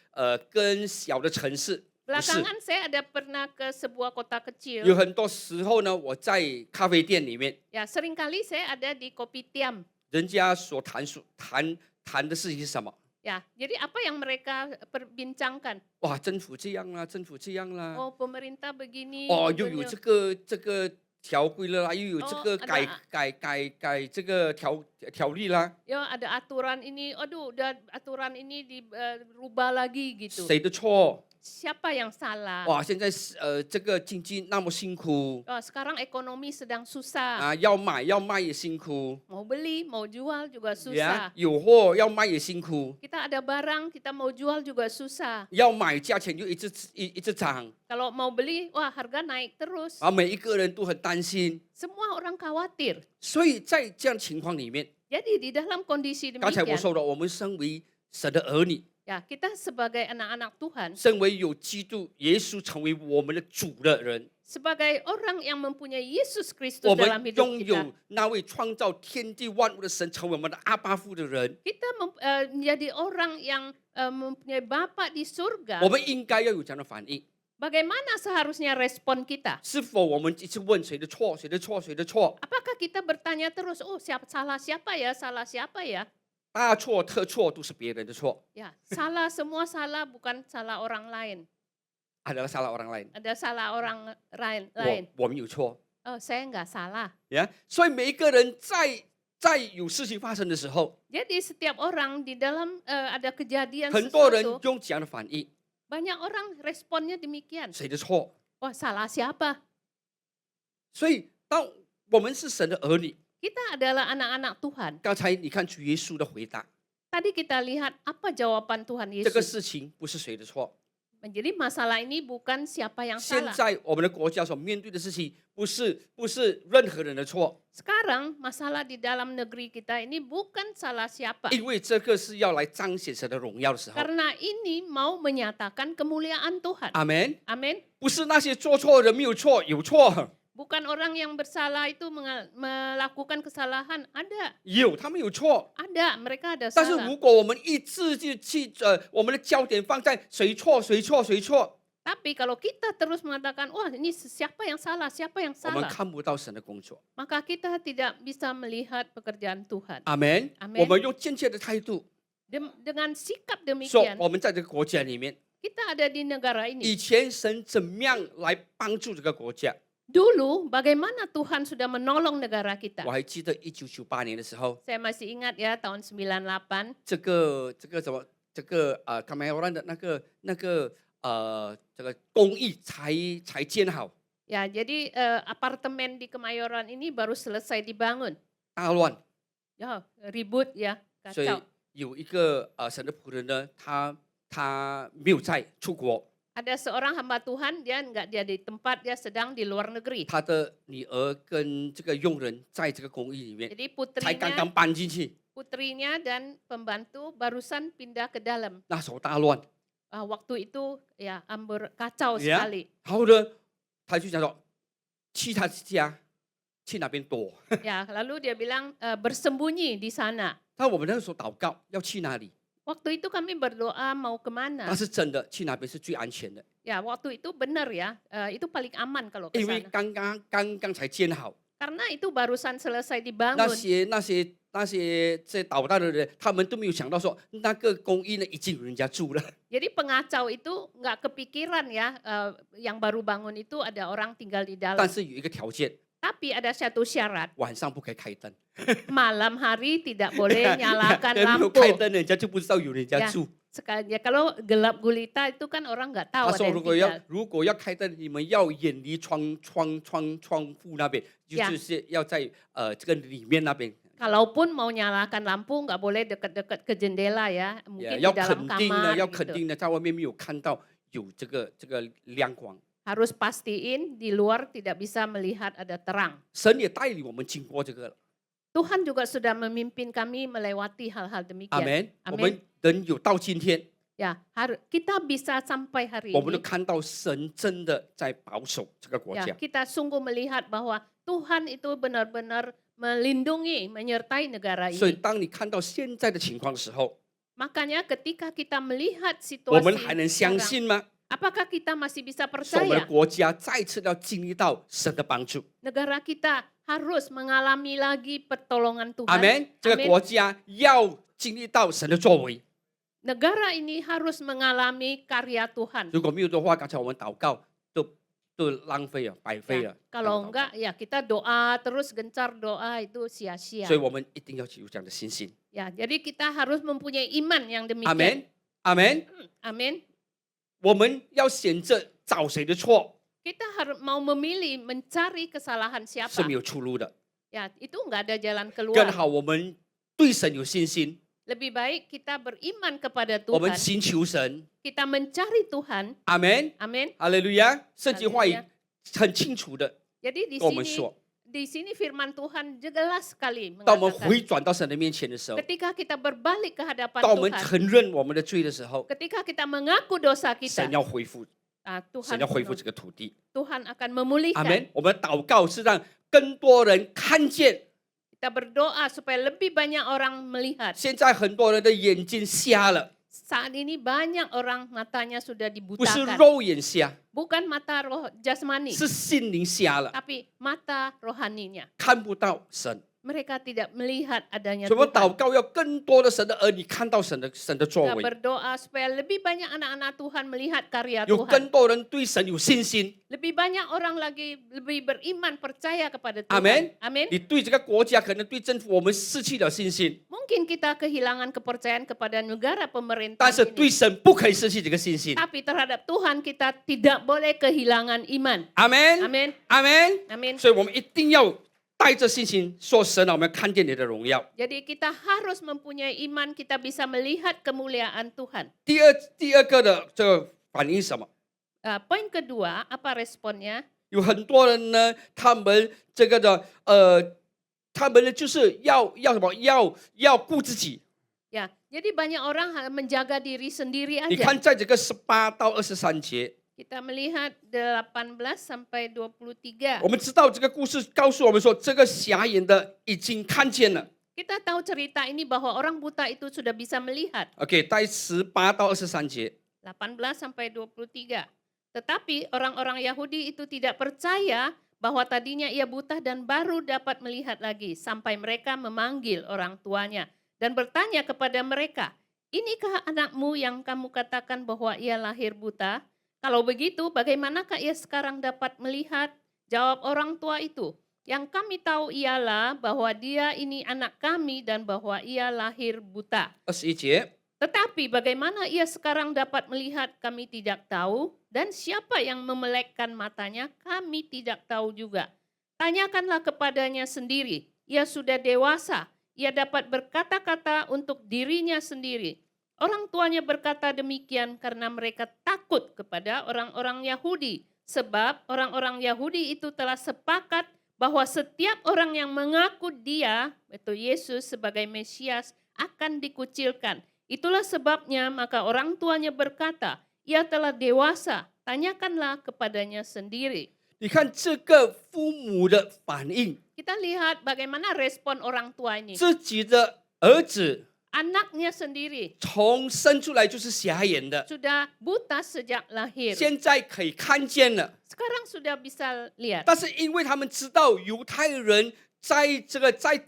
更小的城市，不是 Belakangan saya ada pernah ke sebuah kota 有 kecil. 很多时候呢，我在咖啡店里面， Ya, seringkali saya ada di kopitiam. 人家所谈的事情是什么？ Ya, jadi apa yang mereka perbincangkan? 哇，政府这样啦，政府这样啦， Oh, pemerintah begini. 哦，又有 gubernur. 这个条规了啦，又有这个哦改这个条例啦， Ya, ada aturan ini. Aduh, udah aturan ini dirubah lagi gitu. 谁的错？ Siapa yang salah? 哇，现在这个经济那么辛苦 Oh, sekarang ekonomi sedang susah. 啊，要买要卖也辛苦， Mau beli, mau jual juga 呀 susah.，有货要卖也辛苦， Kita ada barang, kita mau jual juga susah. 要买价钱就一直涨， Kalau mau beli, wah harga naik terus. 啊，每一个人都很担心， Semua orang khawatir. 所以在这样情况里面， Jadi di dalam kondisi 刚才我 demikian, 说了，我们身为神的儿女， ya kita sebagai anak-anak Tuhan, 身为有基督耶稣成为我们的主的人， sebagai orang yang mempunyai Yesus 我 Kristus dalam 们 hidup 拥 kita, 有那位创造天地万物的神，成为我们的阿爸父的人， kita menjadi orang yang mempunyai Bapa di surga. 我们应该要有这样的反应。 Bagaimana seharusnya respon kita? 是否我们一直问谁的错，谁的错，谁的错？ Apakah kita bertanya terus, oh salah siapa ya, salah siapa ya? 大错特错都是别人的错， Ya, salah semua salah, bukan salah orang lain. adalah salah orang lain。 Ada salah orang lain. 我们有错 Oh, saya nggak salah. 呀。所以每一个人在有事情发生的时候， Jadi setiap orang di dalam ada kejadian 很多人 sesuatu, 用这样的反应： banyak orang responnya demikian. 谁的错？ Wah, salah siapa? 所以当我们是神的儿女， Kita adalah anak-anak Tuhan. 刚才你看主耶稣的回答， Tadi kita lihat apa jawaban Tuhan 这个 Yesus. 事情不是谁的错， Jadi masalah ini bukan siapa yang 现 salah. 在我们的国家所面对的事情，不是任何人的错， Sekarang masalah di dalam negeri kita ini bukan salah siapa. 因为这个是要来彰显神的荣耀的时候。 Karena ini mau menyatakan kemuliaan Tuhan. 阿门。 Amin. 不是那些做错的人没有错，有错， Bukan orang yang bersalah itu melakukan kesalahan. Ada, 他们有错。 ada, mereka ada 但是 salah. 如果我们一直就去我们的焦点放在谁错谁错谁错， Tapi kalau kita terus mengatakan, wah ini siapa yang salah, siapa yang 我们 salah, 看不到神的工作。 maka kita tidak bisa melihat pekerjaan Tuhan. 阿门。 Amen 我们用坚决的态度 Dengan sikap 说， demikian, 我们在这个国家里面， kita ada di negara 以 ini. 前神怎么样来帮助这个国家？ Dulu bagaimana Tuhan sudah menolong negara 我 kita. 还记得1998年的时候， Saya masih ingat ya tahun 98. 这个什么，这个Kamayoran 的这个公益才建好， Ya, jadi apartemen di Kemayoran ini baru selesai dibangun. 大乱， Ya, ribut ya, 所以 kacau. 有一个神的仆人呢，他没有在出国， Ada seorang hamba Tuhan, dia enggak dia di tempat, dia sedang di luar negeri. 他的女儿跟这个佣人在这个公寓里面 Jadi 才刚刚 putrinya, 搬进去， putrinya dan pembantu barusan pindah ke dalam. 那时候大乱， Waktu itu ya ambur kacau Ya. sekali. 然后呢，他就想说去他家，去哪边躲？ Ya, lalu dia bilang bersembunyi di sana. 但我们那时候祷告要去哪里？ Waktu itu kami berdoa mau 那 kemana. 是真的，去哪边是最安全的， Ya, waktu itu benar ya, itu paling aman kalau ke 因为 sana. 刚刚才建好， Karena itu barusan selesai 那 dibangun. 些这捣蛋的人，他们都没有想到说那个公寓呢已经有人家住了。 Jadi pengacau itu nggak kepikiran ya, yang baru bangun itu ada orang tinggal di 但 dalam. 是有一个条件， Tapi ada satu syarat, 晚上不可以开灯， malam hari tidak boleh nyalakan 没有 lampu. 开灯，人家就不知道有人家 Ya. 住。 Sekali ya kalau gelap gulita itu kan orang nggak tahu 他 ada 说 yang 如果 tinggal. 要开灯，你们要远离窗户那边， Ya. 就是要在这个里面那边。 Kalaupun mau nyalakan lampu nggak boleh dekat-dekat ke jendela ya, mungkin 要 di dalam 肯定的， kamar 要肯 gitu. 定的，在外面没有看到有这个亮光。 Harus pastiin di luar tidak bisa melihat ada terang. 神也带领我们经过这个了， Tuhan juga sudah memimpin kami melewati hal-hal 阿 demikian. 门。我 Amin. 们人有到今天， Ya, kita bisa sampai hari 我们都 ini. 看到神真的在保守这个国 Ya, 家。 kita sungguh melihat bahwa Tuhan itu benar-benar melindungi, menyertai negara 所以 ini. 当你看到现在的情况的时候， Makanya ketika kita melihat 我 situasi 们还能相 sekarang, 信吗？ apakah kita masih bisa 说我们的 percaya 国家再次要经历到神的帮助。 negara kita harus mengalami lagi pertolongan 阿 Tuhan? 门。这个 Amin. 国家要经历到神的作为。 Negara ini harus mengalami karya Tuhan. 如果没有的话，刚才我们祷告都浪费了，白费 Ya, 了。 kalau 祷告 enggak ya kita doa terus gencar doa itu sia-sia. 所以我们一定要有这样的信心。 Ya, jadi kita harus mempunyai iman yang 阿 demikian. 门，阿门。 Amin. 我们要选择找谁的错 Kita harus mau memilih mencari kesalahan 是 siapa. 没有出路的， Ya, itu enggak ada jalan 更 keluar. 好我们对神有信心， Lebih baik kita beriman kepada 我们 Tuhan. 寻求神。 Kita mencari Tuhan. 阿门， Amin. 哈利路亚。圣经话语 Haleluya. 很清楚的 Jadi 跟我们说， di sini firman Tuhan jelas sekali 当我们 mengatakan 回转到神的面前的时候， ketika kita berbalik ke hadapan 当我们 Tuhan, 承认我们的罪的时候， ketika kita mengaku dosa 神 kita, 要恢复， Tuhan 神要恢复这个土地。 Tuhan akan 阿 memulihkan. 门。我们的祷告是让更多人看见， Kita berdoa supaya lebih banyak orang melihat. 现在很多人的眼睛瞎了， Saat ini banyak orang matanya sudah 不是 dibutakan. 肉眼瞎， Bukan mata roh jasmani, 是心灵瞎了， tapi mata rohaninya. 看不到神。 Mereka tidak melihat adanya 所以我们祷 Tuhan. 告要更多的神的儿女看到神的作 Kita 为， berdoa supaya lebih banyak anak-anak Tuhan melihat karya 有 Tuhan. 更多人对神有信心。 Lebih banyak orang lagi lebih beriman percaya kepada Tuhan. Amin. Amin. 你对这个国家，可能对政府，我们失去了信心， Mungkin kita kehilangan kepercayaan kepada negara 但 pemerintah 是 ini. 对神不可以失去这个信心。 Tapi terhadap Tuhan kita tidak boleh kehilangan iman. 阿门， Amin. 阿门。 Amin. 所以我们一定要带着信心说：“神啊，我们要看见你的荣耀。 Jadi kita harus mempunyai iman, kita bisa melihat kemuliaan Tuhan. ”第二个的这个反应什么？ Poin kedua, apa responnya? 有很多人呢，他们他们呢就是要什么？要顾自己。 Ya, jadi banyak orang menjaga diri sendiri 你 aja. 看，在这个18到23节， Kita melihat 18 sampai 23. 我们知道这个故事告诉我们说，这个瞎眼的已经看见了。 Kita tahu cerita ini bahwa orang buta itu sudah bisa melihat. OK， 在18到23节， 18 sampai 23. Tetapi orang-orang Yahudi itu tidak percaya bahwa tadinya ia buta dan baru dapat melihat lagi sampai mereka memanggil orang tuanya dan bertanya kepada mereka, "Inikah anakmu yang kamu katakan bahwa ia lahir buta? Kalau begitu, bagaimanakah ia sekarang dapat melihat?" Jawab orang tua itu, "Yang kami tahu ialah bahwa dia ini anak kami dan bahwa ia lahir buta. 21节， Tetapi bagaimana ia sekarang dapat melihat kami tidak tahu, dan siapa yang memelekkan matanya kami tidak tahu juga. Tanyakanlah kepadanya sendiri, ia sudah dewasa, ia dapat berkata-kata untuk dirinya sendiri." Orang tuanya berkata demikian karena mereka takut kepada orang-orang Yahudi, sebab orang-orang Yahudi itu telah sepakat bahwa setiap orang yang mengaku dia, yaitu Yesus sebagai Mesias, akan dikucilkan. Itulah sebabnya maka orang tuanya berkata, "Ia telah dewasa, tanyakanlah kepadanya sendiri." 你看这个父母的反应， Kita lihat bagaimana respon orang tua ini. 自己的儿子 Anaknya sendiri 从生出来就是瞎眼的， sudah buta sejak lahir. 现在可以看见了。 Sekarang sudah bisa lihat. 但是因为他们知道犹太人在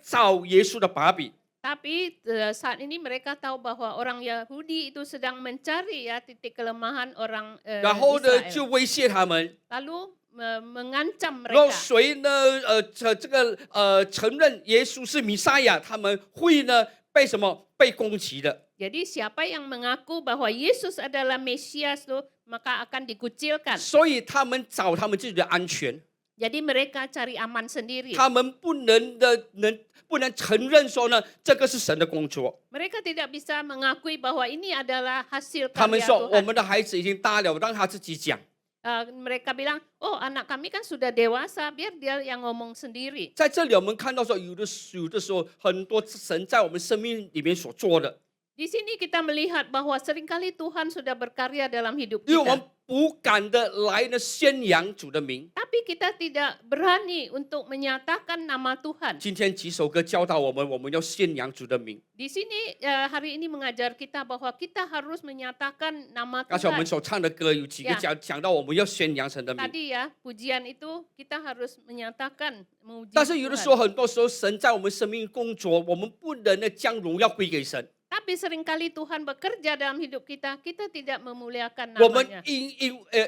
找耶稣的把柄， Tapi saat ini mereka tahu bahwa orang Yahudi itu sedang mencari ya titik kelemahan orang 然后呢就 Israel. 威胁他们， Lalu mengancam 然后 mereka. 谁呢承认耶稣是弥赛亚，他们会呢被什么被攻击的。 Jadi siapa yang mengaku bahwa Yesus adalah Mesias tuh, maka akan dikucilkan. 所以他们找他们自己的安全， Jadi mereka cari aman sendiri. 他们不能承认说呢这个是神的工作。 Mereka tidak bisa mengakui bahwa ini adalah hasil 他们 karya 说我 Tuhan. 们的孩子已经大了，让他自己讲。 Mereka bilang, "Oh, anak kami kan sudah dewasa, biar dia yang ngomong sendiri." 在这里我们看到说，有的时候很多神在我们生命里面所做的， Di sini kita melihat bahwa seringkali Tuhan sudah berkarya dalam hidup 因为我们 kita. 不敢的来呢宣扬主的名。 Tapi kita tidak berani untuk menyatakan nama Tuhan. 今天几首歌教导我们，我们要宣扬主的名。 Di sini hari ini mengajar kita bahwa kita harus menyatakan nama 刚才我们 Tuhan. 所唱的歌有几个讲到我们要宣扬神的名， Tadi ya, pujian itu kita harus menyatakan memuji 但是有的时候 Tuhan. 很多时候神在我们生命工作，我们不能呢将荣耀归给神。 Tapi seringkali Tuhan bekerja dalam hidup kita, kita tidak memuliakan 我们 namanya.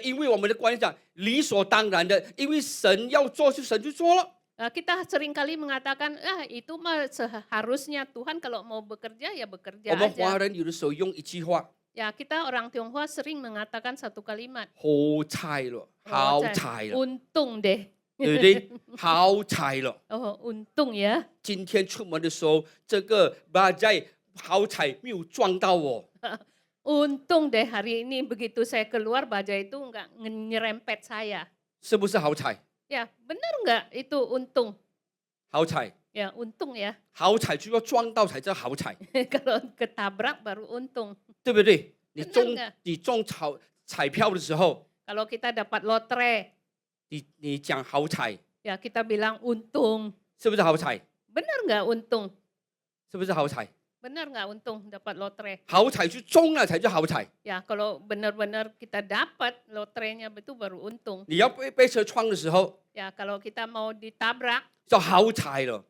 因为我们的观念讲理所当然的，因为神要做就神就做了。 Kita seringkali mengatakan, itu mah seharusnya Tuhan kalau mau bekerja ya 我 bekerja 们华 aja. 人有的时候用一句话， Ya, kita orang Tionghoa sering mengatakan satu kalimat. 好彩了，好彩了， Untung deh. 对不对？好彩了。 Oh, untung ya. 今天出门的时候，这个bajai 好彩没有撞到我。 Untung deh hari ini begitu saya keluar bajai itu nggak nyerempet saya. 是不是好彩？ Ya, benar nggak itu untung? 好彩， Ya, untung ya. 好彩就要撞到才叫好彩， Kalau ketabrak baru untung. 对不对？你 真的中彩票的时候， Kalau kita dapat lotre, 你讲好彩， ya kita bilang untung. 是不是好彩？ Benar nggak untung? 是不是好彩？ Benar nggak untung dapat lotre? 好彩就中了才叫好彩。 Ya, kalau benar-benar kita dapat lotrenya itu baru untung. 你要被车撞的时候， Ya, kalau kita mau ditabrak, 叫好彩了，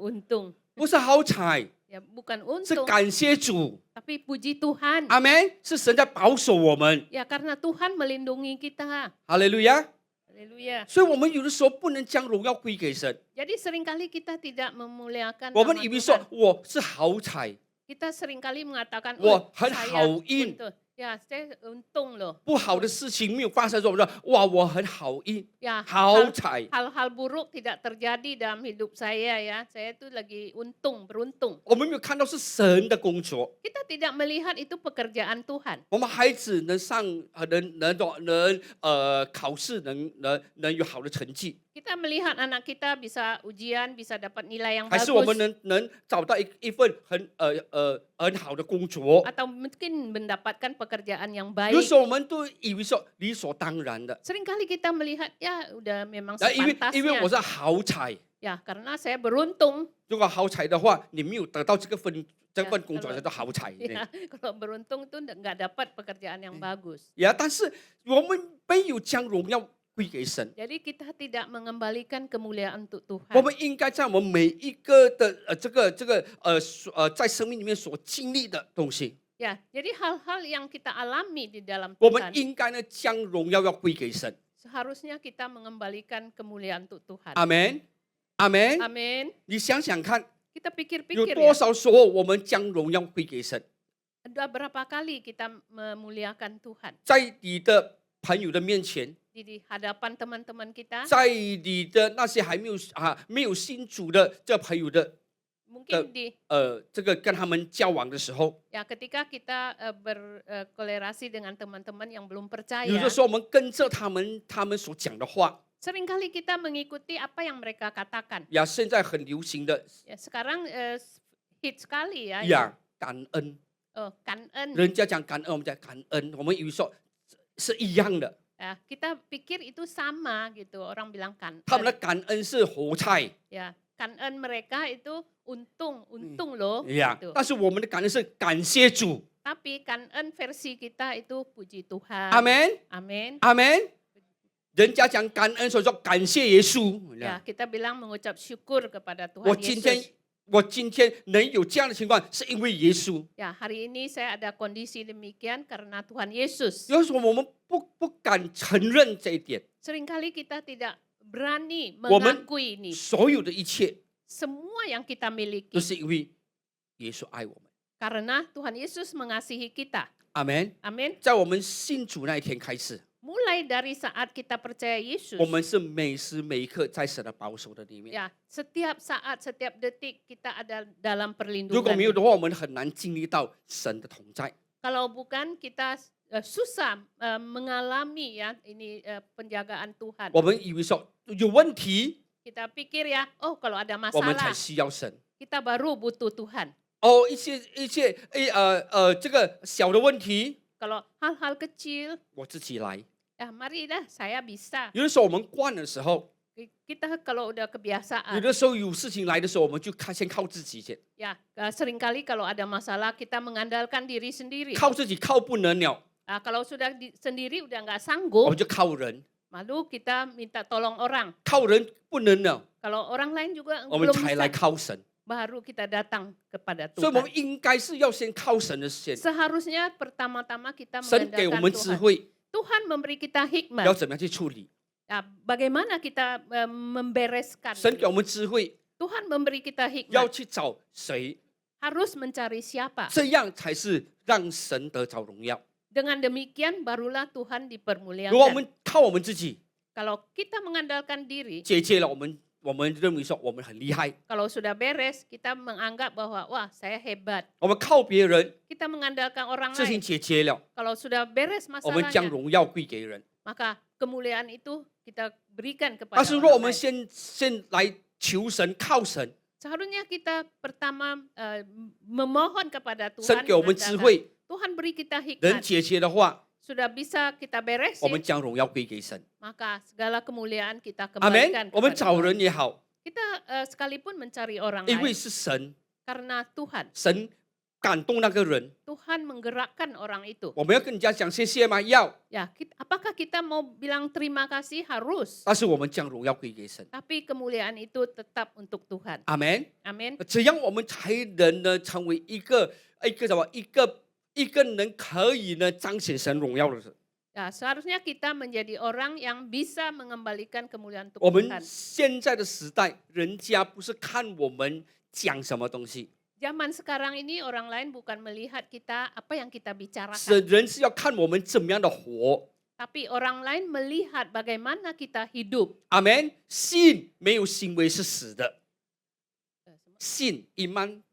untung. 不是好彩， Ya, bukan 是 untung, 感谢主。 tapi puji Tuhan. 阿门，是神在保守我们。 Ya, karena Tuhan melindungi kita. 哈利路亚。 Haleluya. 所以，我们有的时候不能将荣耀归给神。 Jadi seringkali kita tidak memuliakan 我们 nama 以为说 Tuhan. 我是好彩， Kita seringkali mengatakan, Wah, "Oh, saya hao in." untung." Ya, saya untung loh. 不好的事情没有发生的时候，我们说哇，我很好运， Ya, 好彩。 hal-hal buruk tidak terjadi dalam hidup saya ya. Saya tuh lagi beruntung. 我们没有看到是神的工作， Kita tidak melihat itu pekerjaan Tuhan. 我们孩子能上能考试能有好的成绩， Kita melihat anak kita bisa ujian, bisa dapat nilai yang 还是我们 bagus. 能找到一份很好的工作？ Atau mungkin mendapatkan pekerjaan yang 有 baik. 时候我们都以为说理所当然的， Seringkali kita melihat ya udah memang 因为我 sepantasnya. 是好彩， Ya, karena saya beruntung. 如果好彩的话，你没有得到这份工作叫做好彩。 Ya, kalau beruntung tuh nggak dapat pekerjaan yang bagus. 呀，但是我们没有将荣耀归给神， Jadi kita tidak mengembalikan kemuliaan untuk 我 Tuhan. 们应该在我们每一个的在生命里面所经历的东西， Ya, jadi hal-hal yang kita alami di dalam 我们 Tuhan 应该呢将荣耀要归给神。 seharusnya kita mengembalikan kemuliaan untuk Tuhan. 阿门，阿门。 Amin. 你想想看， Kita 有 pikir-pikir 多 ya, 少时候我们将荣耀归给神？ ada berapa kali kita memuliakan Tuhan 在你的朋友的面前， di hadapan teman-teman kita, 在你的那些还没有信主的这朋友的 mungkin di 这个跟他们交往的时候， ya ketika kita berkolerasi dengan teman-teman yang belum 有 percaya, 的时候我们跟着他们所讲的话， seringkali kita mengikuti apa yang mereka katakan. 呀，现在很流行的 Ya, sekarang hit sekali ya. 呀感恩， Kanen. 人家讲感恩，我们讲感恩，我们以为说是一样的， Ya, kita pikir itu sama gitu. Orang bilang kanen. 他们的感恩是活菜 Ya, kanen mereka itu untung loh 呀 gitu. 但是我们的感恩是感谢主， Tapi kanen versi kita itu puji Tuhan. 阿门， Amin. 阿门。人家讲感恩，所以说感谢耶稣。 Ya, kita bilang mengucap syukur kepada Tuhan 我今天 Yesus. 我今天能有这样的情况，是因为耶稣。 Ya, hari ini saya ada kondisi demikian karena Tuhan Yesus. 有时候我们不敢承认这一点， Seringkali kita tidak berani 我们 mengakui ini. 所有的一切 Semua yang kita 都 miliki 是因为耶稣爱我们。 karena Tuhan Yesus mengasihi kita. 阿门。 Amin. 在我们信主那一天开始， Mulai dari saat kita percaya Yesus, 我们是每时每刻在神的保守的里面。 ya, setiap saat, setiap detik kita ada dalam 如果没有 perlindungan. 的话，我们很难经历到神的同在。 Kalau bukan kita susah mengalami ya ini penjagaan Tuhan. 我们以为说有问题， Kita pikir ya, oh kalau ada 我们才 masalah 需要神。 kita baru butuh Tuhan. 哦，一些这个小的问题， Kalau hal-hal kecil, 我自己来。 ya mari dah saya bisa. 有的时候我们惯的时候， Kita kalau udah 有 kebiasaan, 的时候有事情来的时候，我们就先靠自己先， ya seringkali kalau ada masalah kita mengandalkan diri sendiri. 靠自己靠不能了， Nah, kalau sudah sendiri udah nggak 我 sanggup, 们就靠人， lalu kita minta tolong orang. 靠人不能了， Kalau orang lain juga 我们 belum 才来 bisa, 靠神。 baru kita datang kepada 所以我们 Tuhan. 应该是要先靠神的先， Seharusnya pertama-tama kita 神给我 mengandalkan 们智 Tuhan. 慧， Tuhan memberi kita 要 hikmat. 怎么样去处理。 Nah, bagaimana kita membereskan? 神给我们智慧， Tuhan memberi kita 要 hikmat. 去找谁， Harus mencari siapa. 这样才是让神得着荣耀。 Dengan demikian barulah Tuhan 如果我 dipermuliakan. 们靠我们自己 Kalau kita mengandalkan diri, 解决了，我们认为说我们很厉害， kalau sudah beres, kita menganggap bahwa wah saya hebat. 我们靠别人， Kita mengandalkan orang 事情 lain. 解决了， Kalau sudah beres 我们将 masalahnya, 荣耀归给人。 maka kemuliaan itu kita berikan 但 kepada 是如果我 orang 们 lain. 先来求神，靠神， Seharusnya kita pertama memohon kepada 神 Tuhan. 给我们智 mengandalkan, 慧， Tuhan beri kita 能 hikmat. 解决的话， Sudah bisa kita 我们 beresin, 将荣耀归给神。 maka segala kemuliaan kita 阿门 kembalikan。我们 kepada 找 Tuhan. 人也好， Kita sekalipun mencari orang 因为 lain 是神， karena Tuhan. 神感动那个人， Tuhan menggerakkan orang itu. 我们要跟人家讲谢谢吗？要， Ya, apakah kita mau bilang terima kasih? Harus. 但是我们将荣耀归给神。 Tapi kemuliaan itu tetap untuk Tuhan. 阿门。 Amin. 这样我们才能呢成为一个能可以呢彰显神荣耀的人。 Ya, seharusnya kita menjadi orang yang bisa mengembalikan kemuliaan untuk 我们 Tuhan. 现在的时代，人家不是看我们讲什么东西， Zaman sekarang ini orang lain bukan melihat kita apa yang kita 是 bicarakan, 人是要看我们怎么样的活。 tapi orang lain melihat bagaimana kita hidup. 阿门。信没有行为是死的，信 iman，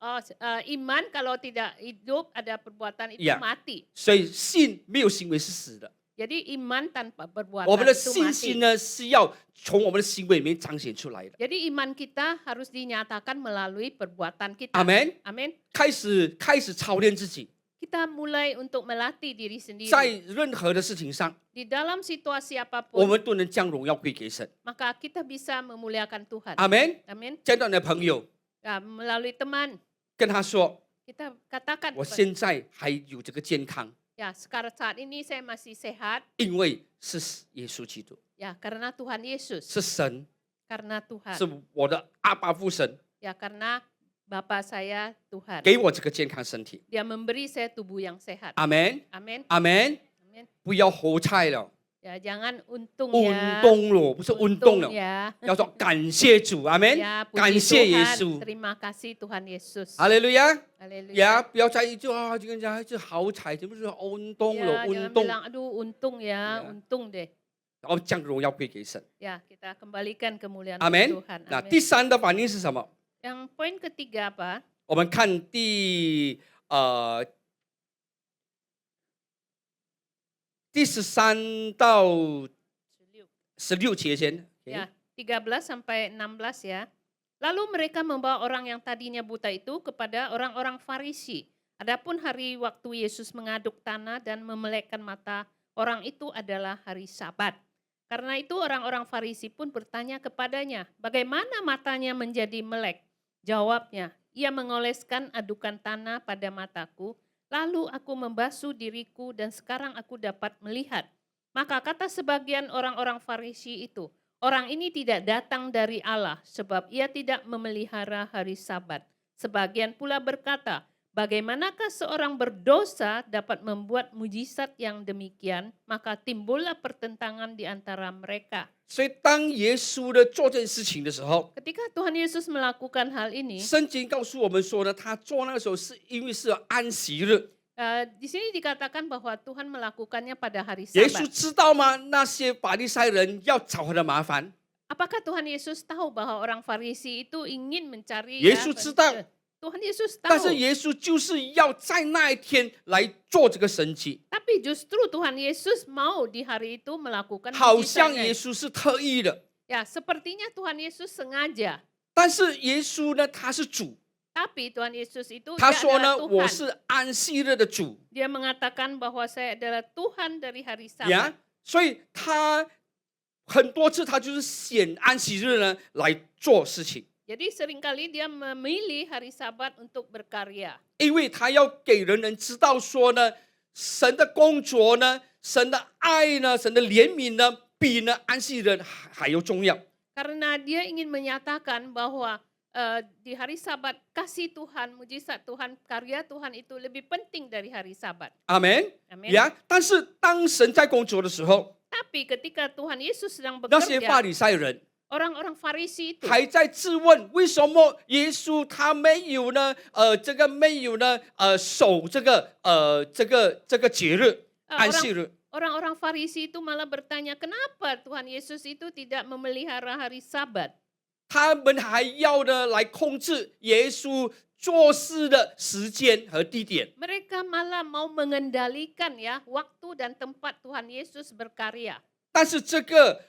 Iman kalau tidak hidup ada perbuatan itu Ya. mati. 所以信没有行为是死的。 Jadi iman tanpa perbuatan 我们的 itu 信 mati. 心呢是要从我们的行为里面彰显出来的。 Jadi iman kita harus dinyatakan melalui perbuatan kita. 阿门。 Amin. 开始操练自己， Kita mulai untuk melatih diri 在 sendiri. 任何的事情上， Di dalam situasi 我 apapun, 们都能将荣耀归给神。 maka kita bisa memuliakan Tuhan. 阿门。 Amin. 见到你的朋友， Melalui teman, 跟他说， kita katakan, 我现在还有这个健康， ya sekarang saat ini saya masih sehat, 因为是耶稣基督， ya karena Tuhan Yesus, 是神， karena Tuhan, 是我的阿爸父神， ya karena Bapa saya Tuhan. 给我这个健康身体。 Dia memberi saya tubuh yang sehat. 阿门， Amin. 阿门。 Amin. 不要胡菜了， Ya jangan untung 运 ya. 动了，不是运动 Untung 了， ya. 要说感谢主，阿门， Ya, 感 puji 谢耶 Tuhan. 稣， Terima kasih Tuhan Yesus. 哈利路亚。 Haleluya. 呀，不要在意就啊，这个人家这好彩，怎么是运动 Ya, 了， jangan 运动， bilang aduh untung ya, Ya. untung deh. 然后将荣耀归给神。 Ya, kita kembalikan kemuliaan 阿门 Tuhan. 那 Amin. 第三的反应是什么？ Yang poin ketiga apa? 我们看第13到16节先。 Ya, 13 sampai 16 ya. Lalu mereka membawa orang yang tadinya buta itu kepada orang-orang Farisi. Adapun hari waktu Yesus mengaduk tanah dan memelekkan mata orang itu adalah hari Sabat. Karena itu orang-orang Farisi pun bertanya kepadanya, bagaimana matanya menjadi melek? Jawabnya, ia mengoleskan adukan tanah pada mataku, lalu aku membasuh diriku dan sekarang aku dapat melihat. Maka kata sebagian orang-orang Farisi itu, orang ini tidak datang dari Allah sebab ia tidak memelihara hari Sabat. Sebagian pula berkata, bagaimanakah seorang berdosa dapat membuat mujizat yang demikian? Maka timbullah pertentangan di antara mereka. 所以当耶稣呢做这件事情的时候， Ketika Tuhan Yesus melakukan hal ini, 圣经告诉我们说呢，他做那个时候是因为是安息日。 di sini dikatakan bahwa Tuhan melakukannya pada hari 耶稣 Sabat. 知道吗？那些法利赛人要找他的麻烦。 Apakah Tuhan Yesus tahu bahwa orang Farisi itu ingin mencari? 耶稣知道， Tuhan Yesus 但是 tahu. 耶稣就是要在那一天来做这个神迹， Tapi justru Tuhan Yesus mau di hari itu melakukan 好像 mujizatnya. 耶稣是特意的。 Ya, sepertinya Tuhan Yesus sengaja. 但是耶稣呢，他是主， Tapi Tuhan Yesus itu 他 dia 说呢， adalah 我 Tuhan. 是安息日的主 Dia mengatakan bahwa saya adalah Tuhan dari hari 呀 Sabat. 所以他很多次他就是选安息日呢来做事情， Jadi seringkali dia memilih hari Sabat untuk berkarya. 因为他要给人知道说呢，神的工作呢，神的爱呢，神的怜悯呢，比呢安息日还要重要。 Karena dia ingin menyatakan bahwa di hari Sabat kasih Tuhan, mujizat Tuhan, karya Tuhan itu lebih penting dari hari Sabat. 阿门。 Amin. 呀，但是当神在工作的时候， Tapi ketika Tuhan Yesus sedang 那些法 bekerja, 利赛人 orang-orang Farisi itu 还在质问，为什么耶稣他没有呢？这个没有呢？守这个节日安息日。 orang-orang Farisi itu malah bertanya, kenapa Tuhan Yesus itu tidak memelihara hari Sabat? 他们还要呢来控制耶稣做事的时间和地点。 Mereka malah mau mengendalikan ya waktu dan tempat Tuhan Yesus berkarya. 但是这个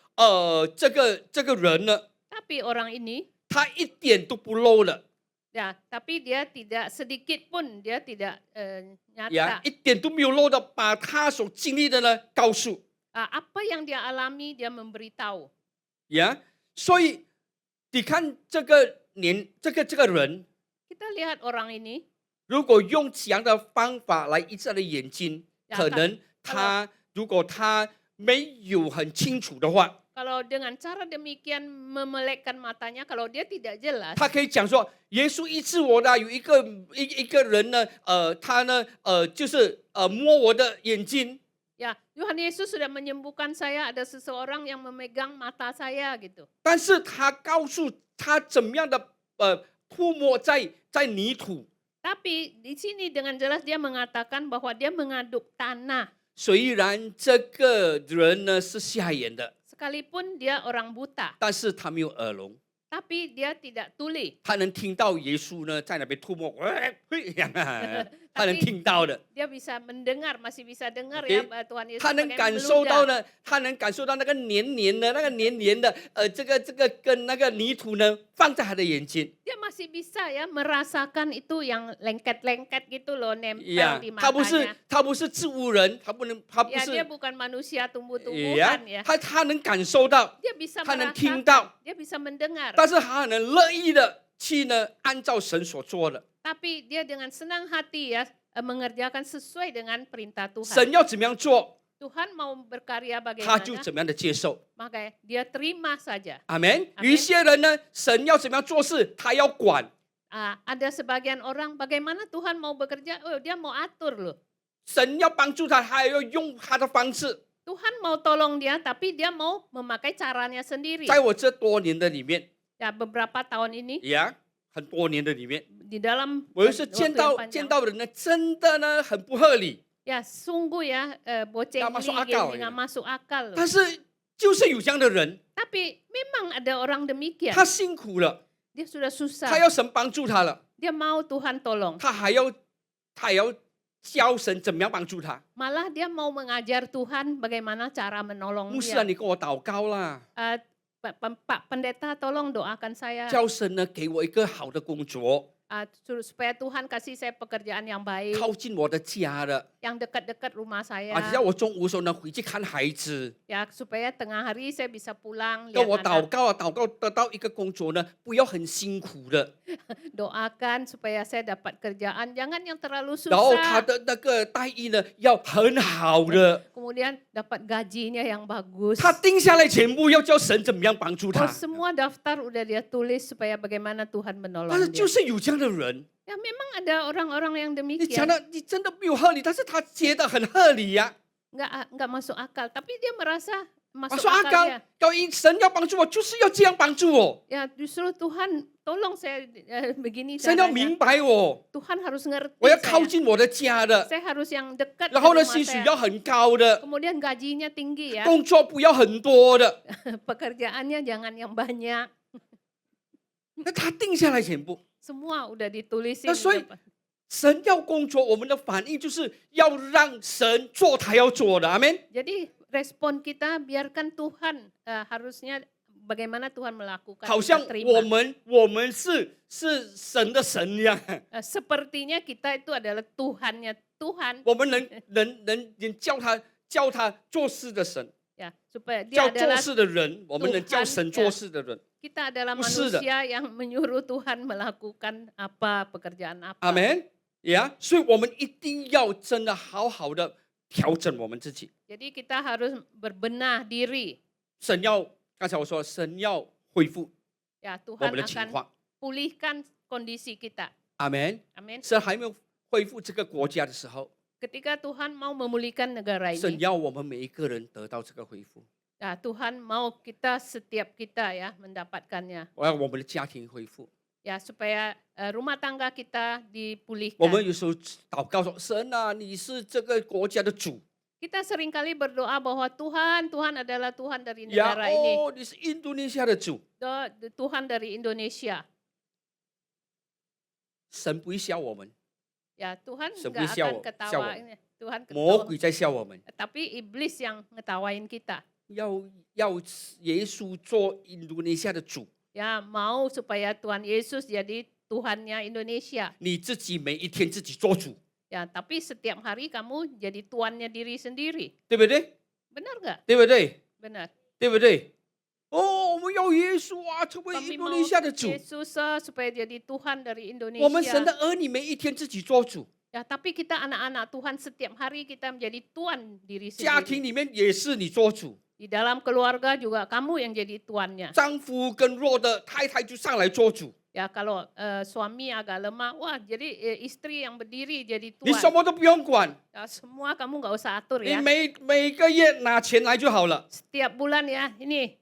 人呢， Tapi orang ini 他一点都不漏了 ya, tapi dia tidak sedikit pun dia tidak 呀， nyata. 一点都没有漏的把他所经历的呢告诉 Apa yang dia alami dia memberitahu. 呀。所以你看这个人， Kita lihat orang ini, 如果用这样的方法来医治他的眼睛， Ya, 可能如果他没有很清楚的话， kalau dengan cara demikian memelekkan matanya, kalau dia tidak jelas, 他可以讲说，耶稣医治我的，有一个人呢，他呢，就是摸我的眼睛， ya Tuhan Yesus sudah menyembuhkan saya, ada seseorang yang memegang mata saya gitu. 但是他告诉他怎么样的涂抹在泥土， Tapi di sini dengan jelas dia mengatakan bahwa dia mengaduk tanah. 虽然这个人呢是瞎眼的， Sekalipun dia orang buta, 但是他没有耳聋， tapi dia tidak tuli. 他能听到耶稣呢在那边吐沫，他能听到的。 Dia bisa mendengar, masih bisa dengar Oke. ya Tuhan Yesus 他能 pakai 感受到 meludah. 呢，他能感受到那个黏黏的、这个跟那个泥土呢放在他的眼睛。 Dia masih bisa ya merasakan itu yang lengket-lengket gitu loh nempel 呀 di， 他 matanya. 不是植物人，他不 Ya 是 dia bukan manusia 呀 tumbuh-tumbuhan ya. 他能感受到， Dia bisa 他能 merasakan, 听到， dia bisa mendengar. 但是他很乐意的去呢按照神所做的。 Tapi dia dengan senang hati ya mengerjakan sesuai dengan perintah Tuhan. 神要怎么样做， Tuhan mau berkarya 他就 bagaimana, 怎么样的接受。 maka dia terima saja. 阿门。 Amen 有一些人呢，神要怎么样做事，他要管。 Ada sebagian orang bagaimana Tuhan mau bekerja, oh dia mau atur loh. 神要帮助他，他要用他的方式。 Tuhan mau tolong dia, tapi dia mau memakai caranya sendiri. 在我这多年的里面， Ya beberapa tahun ini 呀，很多年的里面， di dalam 我有时 waktu 见 yang 到 panjang. 见到人呢，真的呢很不合理， Ya sungguh ya boceng Nggak masuk ini akal nggak ya. masuk akal. 但是就是有这样的人， Tapi memang ada orang demikian. 他辛苦了， Dia sudah 他 susah. 要神帮助他了， Dia mau Tuhan tolong. 他还要教神怎么样帮助他。 Malah dia mau mengajar Tuhan bagaimana cara menolong 牧师啊， dia. 你跟我祷告啦， Pak Pendeta tolong doakan saya 叫神呢给我一个好的工作， supaya Tuhan kasih saya pekerjaan yang baik, 靠近我的家的。 yang dekat-dekat rumah saya. 啊，只要我中午的时候呢回去看孩子， Ya supaya tengah hari saya bisa pulang 跟 lihat 我祷 anak. 告啊，祷告得到一个工作呢，不要很辛苦的。 Doakan supaya saya dapat kerjaan, jangan yang terlalu 然后他 susah. 的那个待遇呢要很好的， Kemudian dapat gajinya yang bagus. 他定下来全部要叫神怎么样帮助 Oh, 他。 semua daftar udah dia tulis supaya bagaimana Tuhan 但 menolong 是 dia. 就是有这样的人， Ya memang ada orang-orang yang 你 demikian. 讲的你真的没有合理，但是他觉得很合理呀、 Nggak masuk akal, tapi dia merasa 啊。 masuk 说阿 akal 刚 dia. 神要帮助我，就是要这样帮助我， Ya justru Tuhan tolong saya begini 神要 caranya. 明白我， Tuhan harus ngerti 我要靠 saya. 近我的家的， Saya harus yang dekat 然 ke 后呢 rumah 薪水 saya. 要很高的， Kemudian gajinya tinggi ya. 工作不要很多的。 Pekerjaannya jangan yang banyak. 那他定下来全部。 Semua udah ditulisin. 那所以 udah 神要工作，我们的反应就是要让神做他要做的，阿门。 Jadi respon kita biarkan Tuhan harusnya bagaimana Tuhan melakukan 好 kita 像 terima. 我们是神的神一样， Sepertinya kita itu adalah Tuhannya Tuhan 我们能叫他做事的神， ya supaya dia 叫做 adalah 事的人，我们能叫 Tuhan 神做事的人， kita adalah 不是的。 manusia yang menyuruh Tuhan melakukan apa pekerjaan apa. 阿门呀。所以我们一定要真的好好的调整我们自己。 Jadi kita harus berbenah diri. 神要刚才我说，神要恢复 Ya 我 Tuhan 们的情 akan 况， pulihkan kondisi kita. 阿门。 Amin. 神还没有恢复这个国家的时候， Ketika Tuhan mau memulihkan negara 神 ini, 要我们每一个人得到这个恢复。 ya Tuhan mau setiap kita ya mendapatkannya. 我要我们的家庭恢复。 Ya supaya rumah tangga kita 我们 dipulihkan. 有时候祷告说：“神啊，你是这个国家的主 Kita seringkali berdoa bahwa Tuhan adalah Tuhan dari 呀， negara ini. 哦，你是印度尼西亚的主。 Tuhan dari Indonesia. ”神不会笑我们， Ya Tuhan 神不 nggak 会笑 akan 我，笑 ketawa 我 ini. Tuhan 魔 ketawa. 鬼在笑我们。 Tapi iblis yang ngetawain kita. 要耶稣做印度尼西亚的主， Ya mau supaya Tuhan Yesus jadi Tuhannya Indonesia. 你自己每一天自己做主， Ya tapi setiap hari kamu jadi tuannya diri sendiri. 对不对？ Benar nggak? 对不对？ Benar. 对不对？哦，我们要耶稣啊，成为 Kami 印度 mau 尼西亚的主。 Yesus supaya jadi Tuhan dari 我们神的 Indonesia. 儿女每一天自己做主， Ya tapi kita anak-anak Tuhan setiap hari kita menjadi tuan diri 家 sendiri. 庭里面也是你做主， Di dalam keluarga juga kamu yang jadi tuannya. 丈夫跟弱的太太就上来做主， Ya kalau suami agak lemah, wah jadi istri yang berdiri jadi 你什 tuan. 么都不用管， Ya, semua kamu nggak usah atur 你 ya. 每个月拿钱来就好了。 Setiap bulan ya ini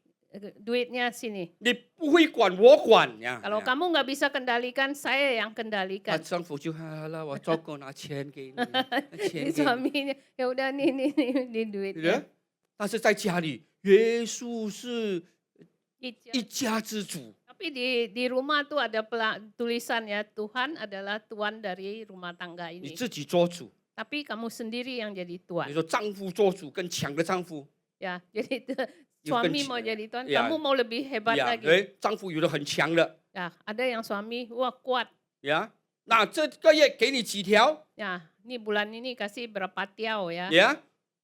duitnya sini. 你不会管我管呀。 Kalau kamu nggak bisa kendalikan, saya yang 他 kendalikan. 丈夫就好了，我照顾拿钱给你，拿钱 Ini 给你， suaminya, ya udah nih 对 duitnya. 不对？但是在家里，耶稣是 Ijaz. 一家之主， Tapi di rumah tuh ada tulisan ya, Tuhan adalah Tuan dari rumah tangga 你 ini. 自己做主。 Tapi kamu sendiri yang jadi 你 tuan. 说丈夫做主更强的丈夫， Ya, jadi Yang suami kencang. mau jadi tuan, Ya. kamu mau lebih hebat 呀， lagi. 哎，丈夫有的很强的， Ya, ada yang suami, wah kuat. 呀，那这个月给你几条， Ya, ini bulan ini kasih berapa tiao ya. 呀，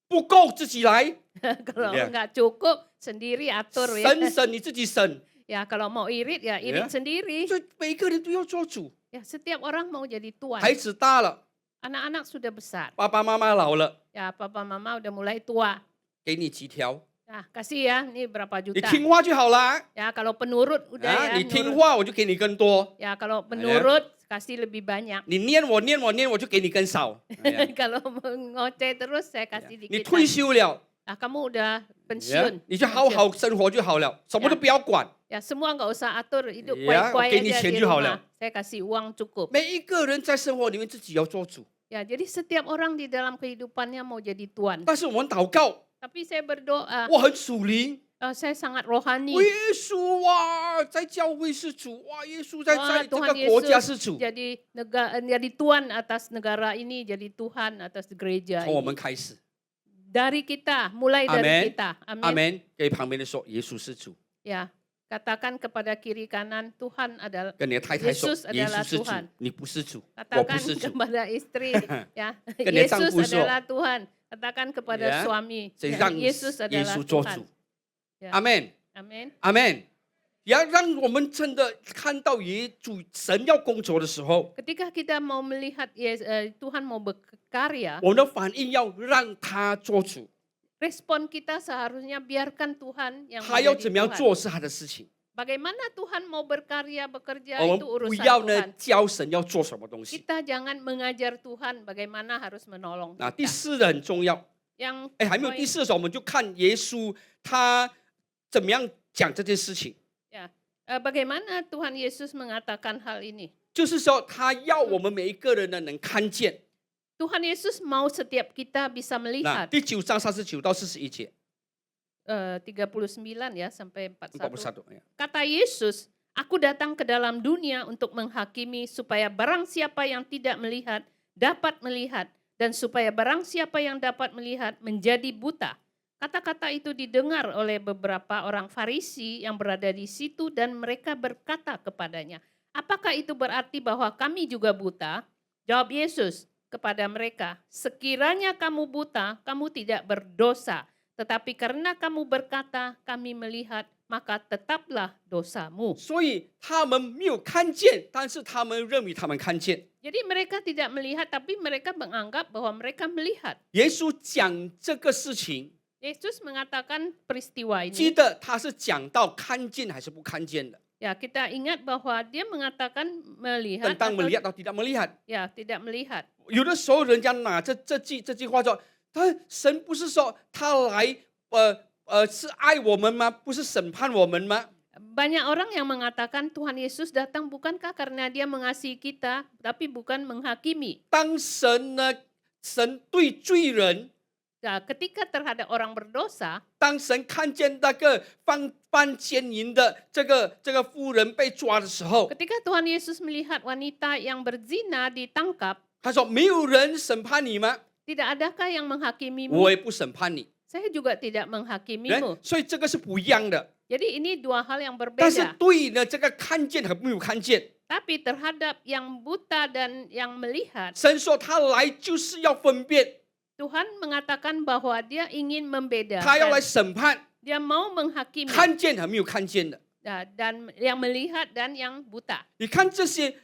不够自己来， Kalau Ya. nggak cukup, sendiri atur ya. 省你自己省， Ya, kalau mau irit ya irit Ya. sendiri. 所以每个人都要做主。 Ya, setiap orang mau jadi tuan. 孩子大了， Anak-anak sudah besar. 爸爸妈妈老了， Ya, papa mama udah mulai tua. 给你几条， Nah, kasih ya, ini berapa 你 juta. 听话就好啦。 Ya, kalau penurut udah 啊， ya. 你听 nurut. 话我就给你更多， Ya, kalau penurut kasih lebih banyak. 你念我我就给你更少。哎呀 Kalau ngoceh terus saya kasih 你 dikit. 退 lagi. 休了， Nah, kamu udah 呀 pensiun. 你就好好生活就好了，什么都不要管。 Ya, semua nggak usah atur, hidup Ya, kuai-kuai oke, ini aja di钱就好 rumah. 了。 Saya kasih uang cukup. 每一个人在生活里面自己要做主， Ya, jadi setiap orang di dalam kehidupannya mau jadi tuan. 但是我们祷告， Tapi saya berdoa, 我很属灵。 saya sangat rohani. 耶稣哇，在教会是主哇，耶稣在 Wah, 这 Tuhan 个国家 Yesus 是主。 jadi tuan atas negara ini, jadi Tuhan atas gereja 从我们 ini. 开始， Dari kita, mulai dari Amen. kita. 阿 Amin. 门。给旁边的说，耶稣是主。 Ya, katakan kepada kiri kanan, Tuhan adalah 跟你的太太说， Yesus 耶 adalah 稣是主 Tuhan， 你不是主，我不 Katakan 是主。 kepada istri, ya, 跟你的丈 Yesus 夫说， adalah Tuhan. Katakan kepada Ya, suami, 所以 ya, 让 Yesus 耶 adalah 稣做 Tuhan. 主。 Ya. 阿门， Amin. 阿门。要让我们真的看到神要工作的时候， Ketika kita mau melihat Tuhan mau berkarya, 我们的反应要让他做主， respon kita seharusnya biarkan Tuhan yang 他要 menjadi 怎么样 Tuhan. 做是他的事情。 Bagaimana Tuhan mau berkarya, bekerja 我们 itu 不 urusan 要呢 Tuhan. 教神要做什么东西。 Kita jangan mengajar Tuhan bagaimana harus menolong 那第 kita. 四的很重要。 Yang 哎，还没有 poin- 第四的时候，我们就看耶稣他怎么样讲这件事情。 ya, bagaimana Tuhan Yesus mengatakan hal ini? 就是说，他要我们每一个人呢能看见。 Tuhan Yesus mau setiap kita bisa 那 melihat. 第9章39到41节， 39 ya sampai 41. 41。哎呀 Kata Yesus, aku datang ke dalam dunia untuk menghakimi supaya barang siapa yang tidak melihat dapat melihat dan supaya barang siapa yang dapat melihat menjadi buta. Kata-kata itu didengar oleh beberapa orang Farisi yang berada di situ dan mereka berkata kepadanya, apakah itu berarti bahwa kami juga buta? Jawab Yesus kepada mereka, sekiranya kamu buta, kamu tidak berdosa. Tetapi karena kamu berkata, kami melihat, maka tetaplah dosamu. 所以他们没有看见，但是他们认为他们看见。 Jadi mereka tidak melihat, tapi mereka menganggap bahwa mereka melihat. 耶稣讲这个事情， Yesus mengatakan peristiwa 记 ini. 得他是讲到看见还是不看见的？ Ya, kita ingat bahwa dia mengatakan melihat 当 atau melihat atau tidak melihat？ ya tidak melihat. 有的时候人家拿这句话说，神不是说他来是爱我们吗？不是审判我们吗？ Banyak orang yang mengatakan Tuhan Yesus datang bukankah karena dia mengasihi kita, tapi bukan menghakimi. 当神对罪人， Nah, ketika terhadap orang berdosa, 当神看见那个犯奸淫的这个妇人被抓的时候， ketika Tuhan Yesus melihat wanita yang berzina ditangkap, 他说：“没有人审判你吗？ tidak adakah yang menghakimimu? 我也不审判你。 Saya juga tidak 人 menghakimimu. 所以这个是不一样的。 Jadi ini dua hal yang 但是 berbeda. 对呢，这个看见和没有看见， Tapi terhadap yang buta dan yang melihat, 神说他来就是要分辨， Tuhan mengatakan bahwa dia ingin 他要来 membedakan. 审判 Dia mau menghakimi 看见和没有看见的。 dan yang melihat dan yang buta. 你看这些